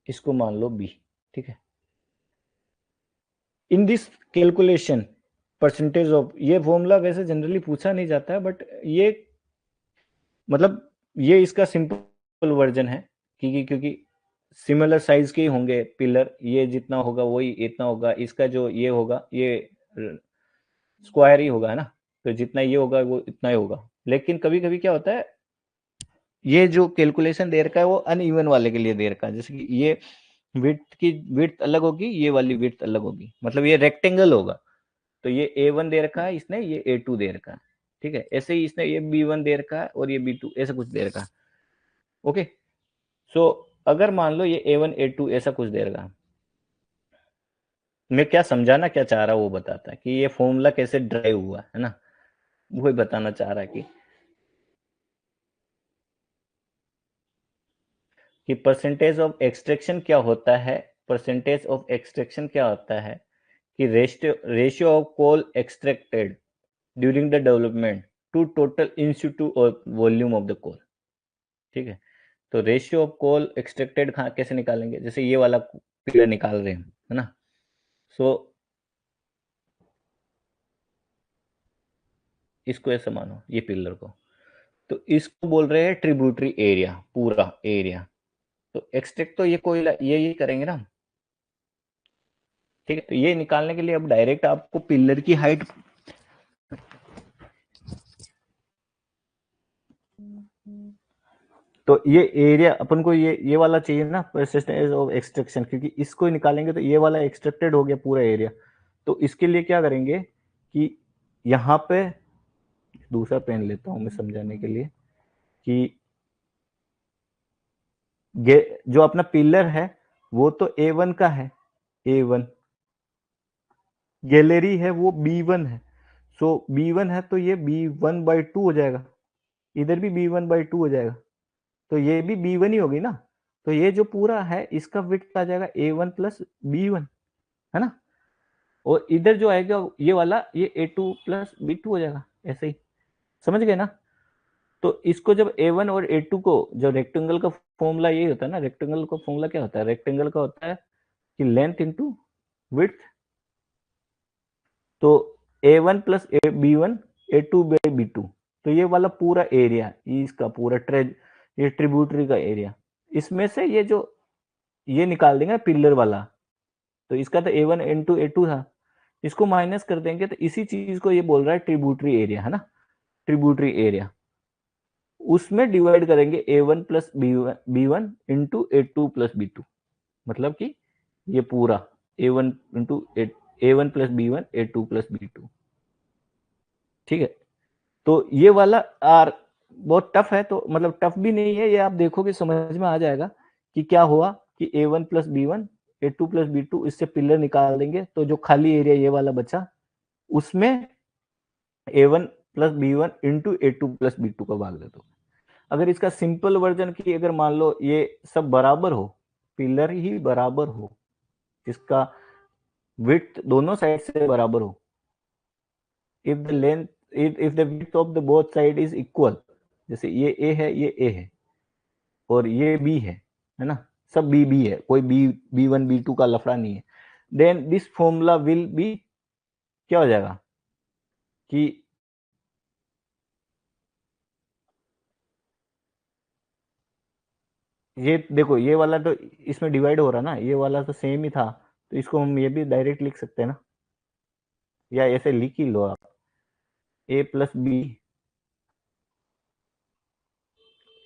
इसको मान लो बी, ठीक है। In this calculation percentage of, ये फॉर्मूला वैसे जनरली पूछा नहीं जाता है, बट ये मतलब ये इसका सिंपल वर्जन है, क्योंकि सिमिलर साइज के ही होंगे पिलर, ये जितना होगा वही इतना होगा, इसका जो ये होगा ये स्क्वायर ही होगा, है ना, तो जितना ये होगा वो इतना ही होगा। लेकिन कभी कभी क्या होता है, ये जो कैलकुलेशन दे रखा है वो अनइवन वाले के लिए दे रखा है, जैसे कि ये विड्थ अलग होगी, ये वाली विड्थ अलग होगी, मतलब ये रेक्टेंगल होगा, तो ये A1 दे रखा है इसने, ये A2 दे रखा है, ठीक है। ऐसे ही इसने ये B1 दे रखा है और ये B2, ऐसा कुछ दे रखा है, ओके। सो अगर मान लो ये A1 A2 ऐसा कुछ दे रखा है, मैं क्या समझाना क्या चाह रहा हूँ वो बताता है कि ये फॉर्मूला कैसे ड्राइव हुआ है ना, वही बताना चाह रहा है कि परसेंटेज ऑफ एक्सट्रैक्शन क्या होता है, परसेंटेज ऑफ एक्सट्रैक्शन क्या होता है कि ratio of coal extracted during the development to total in situ volume of the coal, ठीक है। तो रेशियो ऑफ कोल एक्सट्रैक्टेड कैसे निकालेंगे, जैसे ये वाला पिलर निकाल रहे हैं, है ना। सो इसको ऐसे मानो, ये पिलर को, तो इसको बोल रहे हैं ट्रिब्यूटरी एरिया, पूरा एरिया। तो एक्सट्रैक्ट तो ये कोयला ये करेंगे ना, ठीक है। तो ये निकालने के लिए अब डायरेक्ट आपको पिलर की हाइट, तो ये एरिया अपन को ये वाला चाहिए ना, परसेंटेज ऑफ एक्सट्रैक्शन, क्योंकि इसको निकालेंगे तो ये वाला एक्सट्रैक्टेड हो गया पूरा एरिया। तो इसके लिए क्या करेंगे कि यहाँ पे दूसरा पेन लेता हूं मैं समझाने के लिए, कि जो अपना पिलर है वो तो A1 का है, A1, गैलरी है वो B1 है, सो B1 है तो ये B1/2 हो जाएगा, इधर भी B1/2 हो जाएगा, तो ये भी B1 ही होगी ना। तो ये जो पूरा है इसका विड्थ आ जाएगा A1 प्लस B1, है ना। और इधर जो आएगा ये वाला, ये A2 प्लस B2 हो जाएगा, ऐसे ही, समझ गए ना। तो इसको जब A1 और A2 को, जो रेक्टेंगल का फॉर्मूला यही होता है ना, रेक्टेंगल का फॉर्मूला क्या होता है, रेक्टेंगल का होता है कि लेंथ इंटू विड्थ। तो A1 प्लस B1 A2/B2, तो ये वाला पूरा एरिया, इसका पूरा ये ट्रिब्यूटरी का एरिया, इसमें से ये जो ये निकाल देंगे पिलर वाला, तो इसका तो A1 इंटू A2 था, इसको माइनस कर देंगे तो इसी चीज को ये बोल रहा है ट्रिब्यूटरी एरिया, है ना, ट्रिब्यूटरी एरिया। उसमें डिवाइड करेंगे A1 plus B1 into A2 plus B2, मतलब कि ये पूरा A1 into A1 plus B1 A2 plus B2, ठीक है। तो ये वाला आर बहुत टफ है, तो मतलब टफ भी नहीं है, ये आप देखोगे समझ में आ जाएगा कि क्या हुआ कि A1 plus B1 A2 plus B2, इससे पिलर निकाल देंगे तो जो खाली एरिया ये वाला बचा, उसमें A1 plus B1 into A2 plus B2 का भाग दे दो। अगर इसका सिंपल वर्जन की, अगर मान लो ये सब बराबर हो, पिलर ही बराबर हो, इसका विड्थ दोनों साइड से बराबर हो, if the length if the width of the both side is equal, जैसे ये A है, ये A है और ये B है ना, सब B है, कोई B1 B2 का लफड़ा नहीं है, then this formula will be, क्या हो जाएगा कि ये देखो, ये वाला तो इसमें डिवाइड हो रहा ना, ये वाला तो सेम ही था, तो इसको हम ये भी डायरेक्ट लिख सकते हैं ना, या ऐसे लिख ही लो आप, A प्लस बी,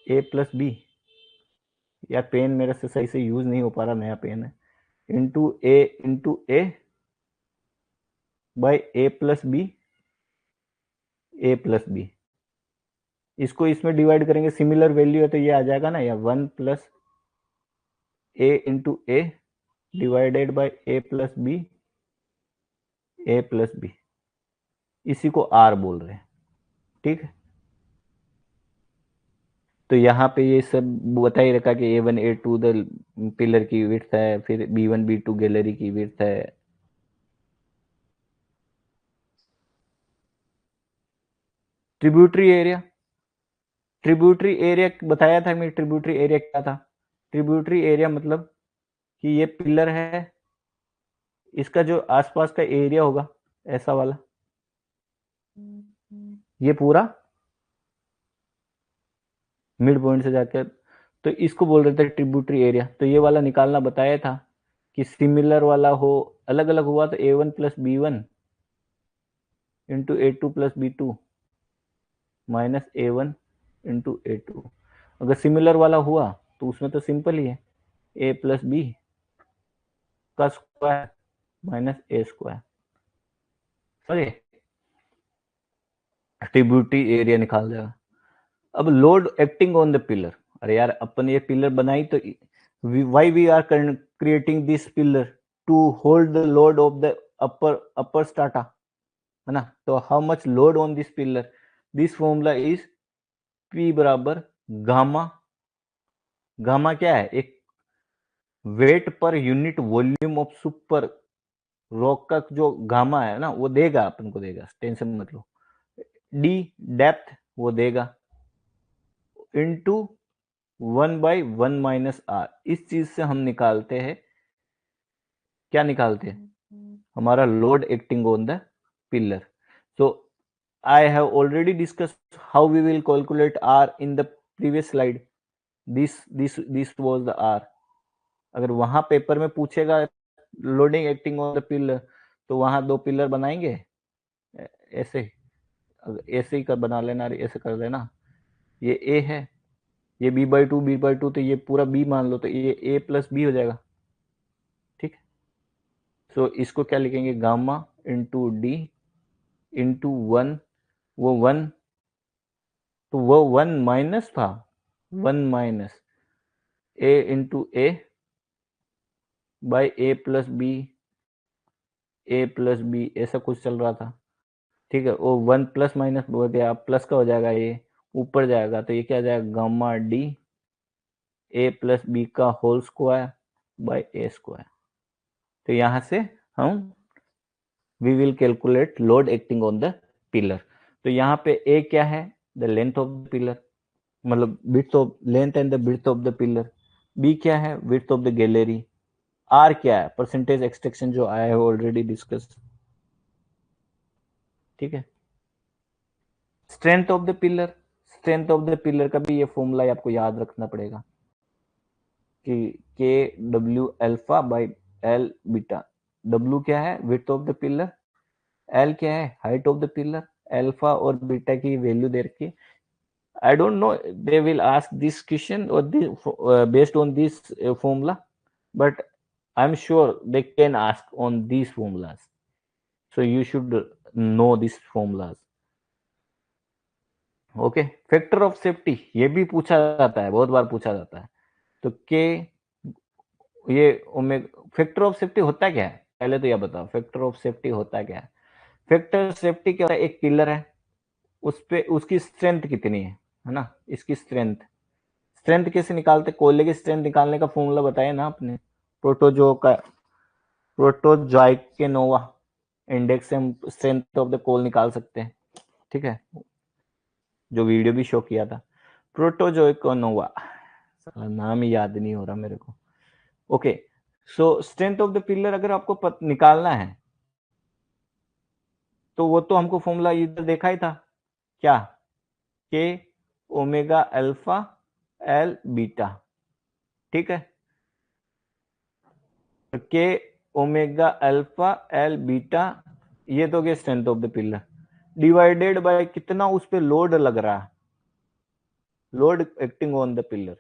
A+B, या पेन मेरे से सही से यूज नहीं हो पा रहा, नया पेन है, into A by A+B, A+B, इसको इसमें डिवाइड करेंगे, सिमिलर वैल्यू है तो ये आ जाएगा ना, या 1 plus A into A divided by A+B, A+B, इसी को R बोल रहे हैं, ठीक है। तो यहाँ पे ये सब बता ही रखा कि A1 A2 द पिलर की विड्थ है, फिर B1 B2 गैलरी की विड्थ है। ट्रिब्यूटरी एरिया, ट्रिब्यूटरी एरिया बताया था मैं, ट्रिब्यूटरी एरिया क्या था, ट्रिब्यूटरी एरिया मतलब कि ये पिलर है, इसका जो आसपास का एरिया होगा ऐसा वाला, ये पूरा मिड पॉइंट से जाकर, तो इसको बोल रहे थे ट्रिब्यूटरी एरिया। तो ये वाला निकालना बताया था कि सिमिलर वाला हो, अलग अलग हुआ तो A1 plus B1 into A2 plus B2 minus A1 into A2। अगर सिमिलर वाला हुआ तो उसमें तो सिंपल ही है, A प्लस बी का square minus A square, sorry tributary area निकाल देगा। अब load acting on the pillar, अरे यार अपन ये पिलर बनाई तो why we are creating this pillar to hold the load of the upper strata, है ना। तो how much load on this pillar, this formula is P बराबर गामा, गामा क्या है, एक वेट पर unit volume of super rock का जो गामा है ना, वो देगा अपन को, देगा, टेंशन मत लो। डी डेप्थ वो देगा, इनटू 1/1 माइनस आर, इस चीज से हम निकालते हैं, क्या निकालते हैं, हमारा load acting on the pillar. So I have already discussed how we will calculate R in the previous slide, this was the R. अगर वहां पेपर में पूछेगा loading acting on the pillar, तो वहां दो पिलर बनाएंगे ऐसे, ऐसे ही कर बना लेना, ऐसे कर देना, ये ए है, ये B/2 तो ये पूरा B मान लो, तो ये A प्लस बी हो जाएगा, ठीक है। सो इसको क्या लिखेंगे, गामा इंटू डी इंटू 1, वो 1 तो वो 1 माइनस था, 1 minus A into A by A plus B ऐसा कुछ चल रहा था, ठीक है। वो 1 प्लस माइनस हो गया, प्लस का हो जाएगा, ये ऊपर जाएगा तो ये क्या आ जाएगा, gamma D A plus B का whole square by A square. तो यहां से हम we will calculate load acting on the pillar. तो यहाँ पे ए क्या है, the length of the pillar, मतलब width of length and the width of the pillar. B क्या है, width of the gallery. R क्या है, परसेंटेज एक्सट्रैक्शन जो आया है ऑलरेडी डिस्कस, ठीक है। Strength of the pillar, strength of the pillar का भी ये फॉर्मूला आपको याद रखना पड़ेगा कि के W alpha by L beta. W क्या है, width of the pillar, L क्या है, height of the pillar, alpha और बीटा की वैल्यू दे रखी है। I don't know they will ask this question or this based on this formula, but I'm sure they can ask on these formulas. So you should know these formulas. Okay, factor of safety ये भी पूछा जाता है, बहुत बार पूछा जाता है। तो के ये ओमेगा, फैक्टर ऑफ सेफ्टी होता क्या है, पहले तो यह बताओ फैक्टर ऑफ सेफ्टी होता क्या है। फैक्टर सेफ्टी क्या होता है, एक पिलर है, उस पे उसकी स्ट्रेंथ कितनी है ना, इसकी स्ट्रेंथ। स्ट्रेंथ कैसे निकालते, कोयले की स्ट्रेंथ निकालने का फॉर्मूला बताया ना आपने, प्रोटोजोइकेनोवा इंडेक्स से हम स्ट्रेंथ ऑफ द कोल निकाल सकते हैं, ठीक है, जो वीडियो भी शो किया था। प्रोटोजोइकेनोवा, नाम ही याद नहीं हो रहा मेरे को। Okay, so strength of the pillar अगर आपको निकालना है तो वो तो हमको फॉर्मूला इधर देखा ही था, क्या, के ओमेगा अल्फा एल बीटा, ठीक है। के ओमेगा अल्फा एल बीटा, ये तो क्या strength of the pillar, divided by कितना उस पे लोड लग रहा है, load acting on the pillar.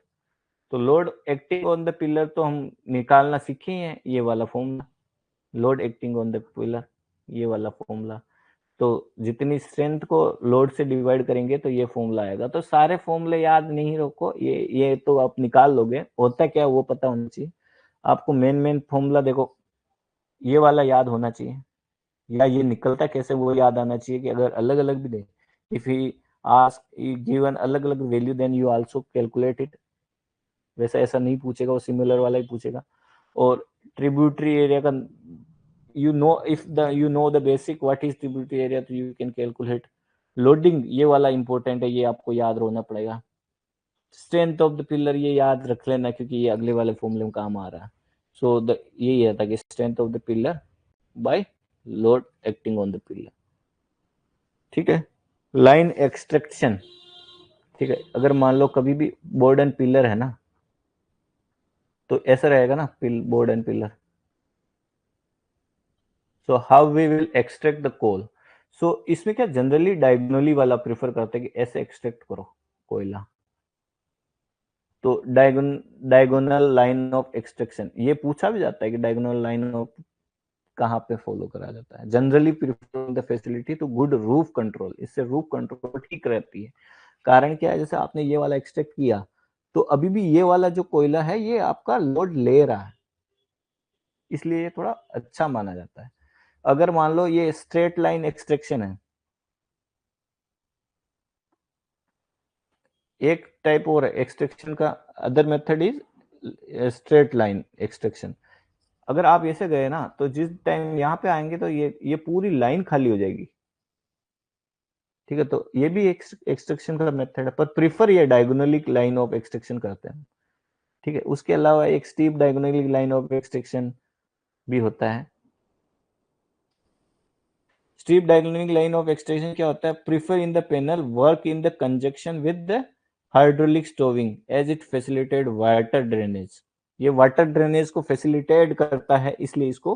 तो load acting on the pillar तो हम निकालना सीखे हैं, ये वाला formula, load acting on the pillar, ये वाला फॉर्मूला। तो जितनी स्ट्रेंथ को लोड से डिवाइड करेंगे तो ये फॉर्मूला आएगा। तो सारे फॉर्मूले याद नहीं रखो, ये तो आप निकाल लोगे, होता क्या वो पता होना चाहिए आपको। मेन फॉर्मूला देखो, ये वाला याद होना चाहिए, या ये निकलता कैसे वो याद आना चाहिए कि अगर अलग अलग भी दे, इफ ही आस्क गिवन अलग अलग value then you also calculate it. वैसा ऐसा नहीं पूछेगा, वो सिमिलर वाला ही पूछेगा। और ट्रिब्यूटरी एरिया का you know, if the you know the basic what is tributary area तो you can calculate। लोडिंग ये वाला इंपॉर्टेंट है, ये आपको याद रहना पड़ेगा। स्ट्रेंथ ऑफ द पिलर ये याद रख लेना क्योंकि ये अगले वाले फॉर्मूले में काम आ रहा है। सो द यही आता कि strength of the pillar by load acting on the pillar, ठीक है। लाइन एक्सट्रैक्शन, ठीक है, अगर मान लो कभी भी बोर्ड एंड पिलर है ना, तो ऐसा रहेगा ना, board and pillar. So how we will extract the coal. So इसमें क्या जनरली डायगोनली वाला प्रेफर करते हैं कि ऐसे एक्सट्रैक्ट करो कोयला। तो डायगोनल लाइन ऑफ एक्सट्रैक्शन ये पूछा भी जाता है कि डायगोनल लाइन ऑफ कहाँ पे फॉलो करा जाता है। Generally prefer the facility to good roof control, इससे रूफ कंट्रोल ठीक रहती है। कारण क्या है, जैसे आपने ये वाला एक्सट्रैक्ट किया तो अभी भी ये वाला जो कोयला है ये आपका लोड ले रहा है, इसलिए ये थोड़ा अच्छा माना जाता है। अगर मान लो ये स्ट्रेट लाइन एक्सट्रैक्शन है, एक टाइप और एक्सट्रैक्शन का other method is straight line extraction. अगर आप ऐसे गए ना तो जिस टाइम यहाँ पे आएंगे तो ये पूरी लाइन खाली हो जाएगी, ठीक है। तो ये भी एक्सट्रैक्शन का मेथड है, पर प्रीफर ये डायगोनली लाइन ऑफ एक्सट्रैक्शन करते हैं, ठीक है। उसके अलावा एक steep diagonally line of extraction भी होता है। Steep diagonally line of extraction क्या होता है, prefer in the panel work in the conjunction with the hydraulic stowing as it facilitate water drainage. ये वाटर ड्रेनेज को फैसिलिटेट करता है, इसलिए इसको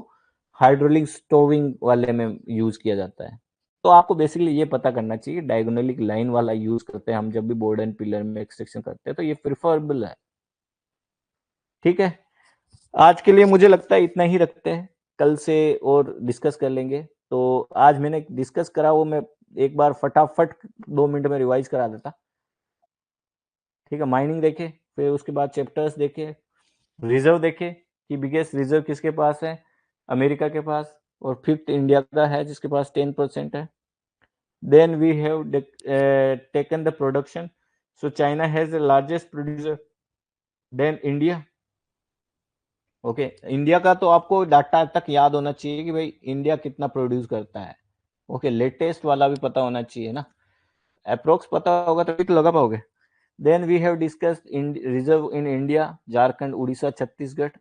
हाइड्रोलिक स्टोविंग वाले में यूज किया जाता है। तो आपको बेसिकली ये पता करना चाहिए, डायगोनलिक लाइन वाला यूज करते हैं हम जब भी बोर्ड एंड पिलर में एक्सट्रैक्शन करते हैं, तो ये प्रिफरेबल है, ठीक है। आज के लिए मुझे लगता है इतना ही रखते हैं, कल से और डिस्कस कर लेंगे। तो आज मैंने डिस्कस करा वो मैं एक बार फटाफट 2 मिनट में रिवाइज करा देता। ठीक है, माइनिंग देखे, फिर उसके बाद चैप्टर्स देखे, रिजर्व देखे कि बिगेस्ट रिजर्व किसके पास है, अमेरिका के पास, और फिफ्थ इंडिया का है जिसके पास 10% है. Then we have taken the production. So China has the largest producer. Then India. Okay India का तो आपको डाटा तक याद होना चाहिए कि भाई इंडिया कितना प्रोड्यूस करता है. ओके लेटेस्ट वाला भी पता होना चाहिए ना, अप्रोक्स पता होगा तभी तो लगा पाओगे. Then we have discussed in reserve in India, Jharkhand, Orissa, Chhattisgarh.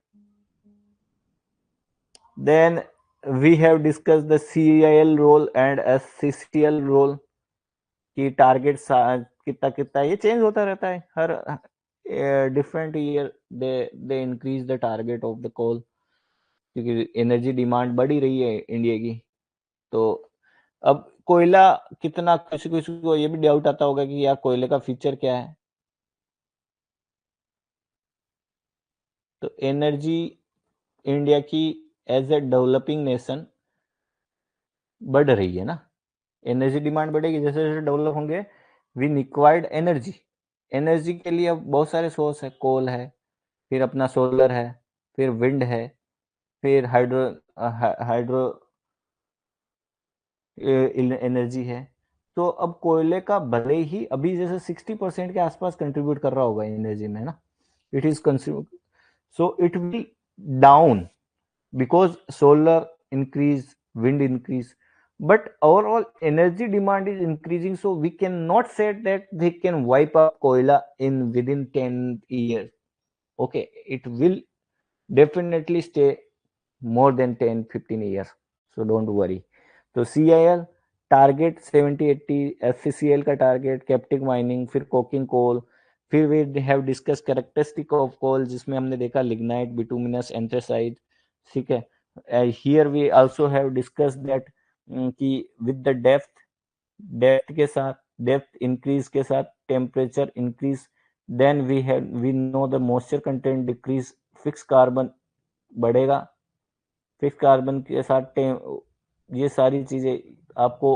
Then we have discussed the CIL role and SCCL role कि टारगेट कितना कितना ये चेंज होता रहता है हर different year. They increase the target of the coal क्योंकि एनर्जी डिमांड बढ़ ही रही है इंडिया की. तो अब कोयला कितना, किसी किसी को ये भी डाउट आता होगा कि यार कोयले का फ्यूचर क्या है. तो एनर्जी इंडिया की एज ए डेवलपिंग नेशन बढ़ रही है ना, एनर्जी डिमांड बढ़ेगी जैसे जैसे डेवलप होंगे. वी रिक्वायर्ड एनर्जी, एनर्जी के लिए अब बहुत सारे सोर्स है, कोल है, फिर अपना सोलर है, फिर विंड है, फिर हाइड्रो एनर्जी है. तो अब कोयले का भले ही अभी जैसे 60% के आसपास कंट्रीब्यूट कर रहा होगा एनर्जी में ना, it is consume, so it will down because solar increase, wind increase, but overall energy demand is increasing, so we cannot say that they can wipe up koila in within 10 years. Okay, it will definitely stay more than 10-15 years, so don't worry. तो CIL target 70-80, SCCL का target, captive mining, फिर coking coal, फिर we have discuss characteristic of coal जिसमें हमने देखा lignite, bituminous, anthracite. ठीक है, here we also have discuss that कि विद द डेप्थ के साथ, डेप्थ इंक्रीज के साथ temperature increase, then we know the moisture content decrease, fix carbon बढ़ेगा, फिक्स कार्बन के साथ ये सारी चीजें आपको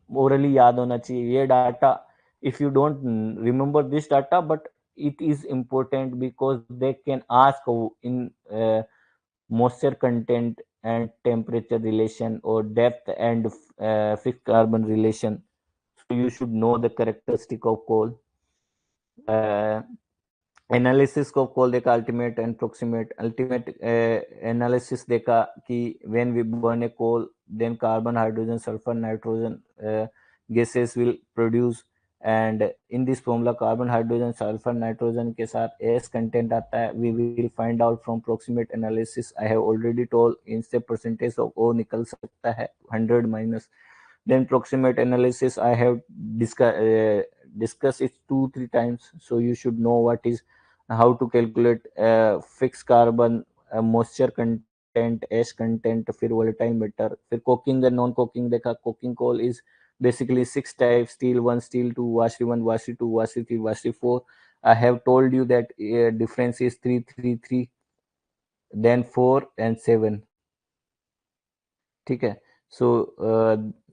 ओरली याद होना चाहिए. ये data if you don't remember this data but it is important because they can ask in moisture content and temperature relation or depth and fixed carbon relation, so you should know the characteristic of coal. Analysis को coal देखा, ultimate and proximate. Ultimate analysis देखा कि when we burn a coal then carbon, hydrogen, sulphur, nitrogen gases will produce, and in this formula carbon, hydrogen, sulphur, nitrogen के साथ ash content आता है. We will find out from proximate analysis. I have already told इनसे percentage of O निकल सकता है 100 minus. then proximate analysis I have discussed it 2-3 times, so you should know what is how to calculate fixed carbon, moisture content, ash content, फिर volatile matter, फिर coking and non coking देखा. coking coal is basically 6 types: steel 1, steel 2, washery 1, washery 2, washery 3, washery 4. I have told you that difference is 3-3-3, then 4 and 7. ठीक है, सो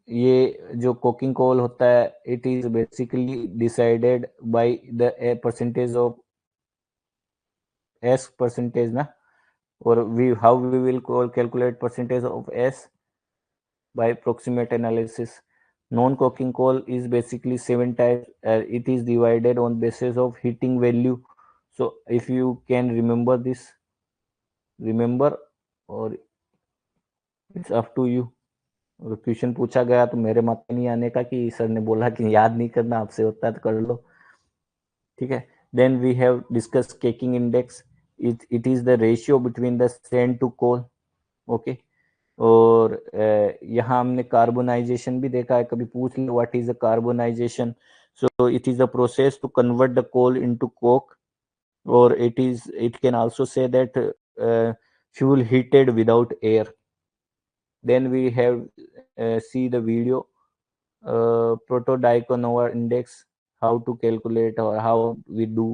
ये जो coking coal होता है it is basically decided by the percentage of ash percentage ना, और we how we will calculate percentage of ash by proximate analysis. Non-coking coal is basically 7 types. It is divided on basis of heating value. So if you can remember this, remember, or it's up to you. और question पूछा गया तो मेरे माथे नहीं आने का कि सर ने बोला कि याद नहीं करना, आपसे होता है तो कर लो. ठीक है, then we have discuss caking index. It is the ratio between the sand to coal. Okay, और यहाँ हमने कार्बोनाइजेशन भी देखा है, कभी पूछ लो what is the carbonisation. So it is the process to convert the coal into coke, और it can also say that fuel heated without air. then we have see the video proto-Diakonova index, how to calculate or how we do.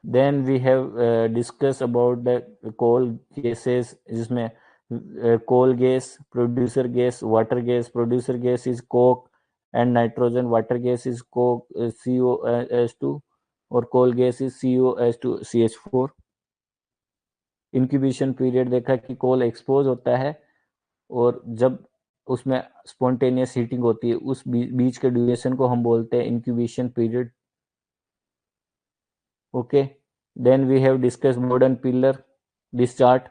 Then we have discussed about the coal cases जिसमें coal gas, producer gas, water gas. Producer gas is coke and nitrogen. Water gas is coke, COS2, और coal gas is COS2 CH4. Incubation period देखा कि कोल expose होता है और जब उसमें spontaneous heating होती है उस बीच के ड्यूरेशन को हम बोलते हैं incubation period. Okay, then we have discuss modern pillar discharge,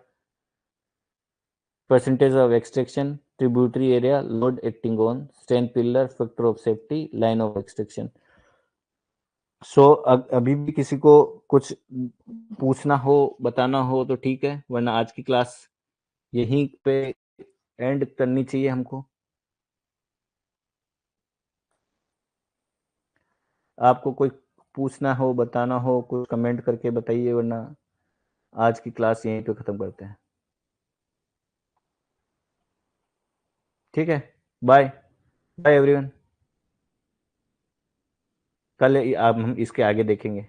percentage of extraction, tributary area, load acting on, strain pillar, factor of safety, line of extraction. सो अभी भी किसी को कुछ पूछना हो बताना हो तो ठीक है, वरना आज की क्लास यहीं पे एंड करनी चाहिए हमको. आपको कोई पूछना हो बताना हो कुछ कमेंट करके बताइए, वरना आज की क्लास यहीं पे खत्म करते हैं. ठीक है, बाय बाय एवरीवन. कल आप हम इसके आगे देखेंगे.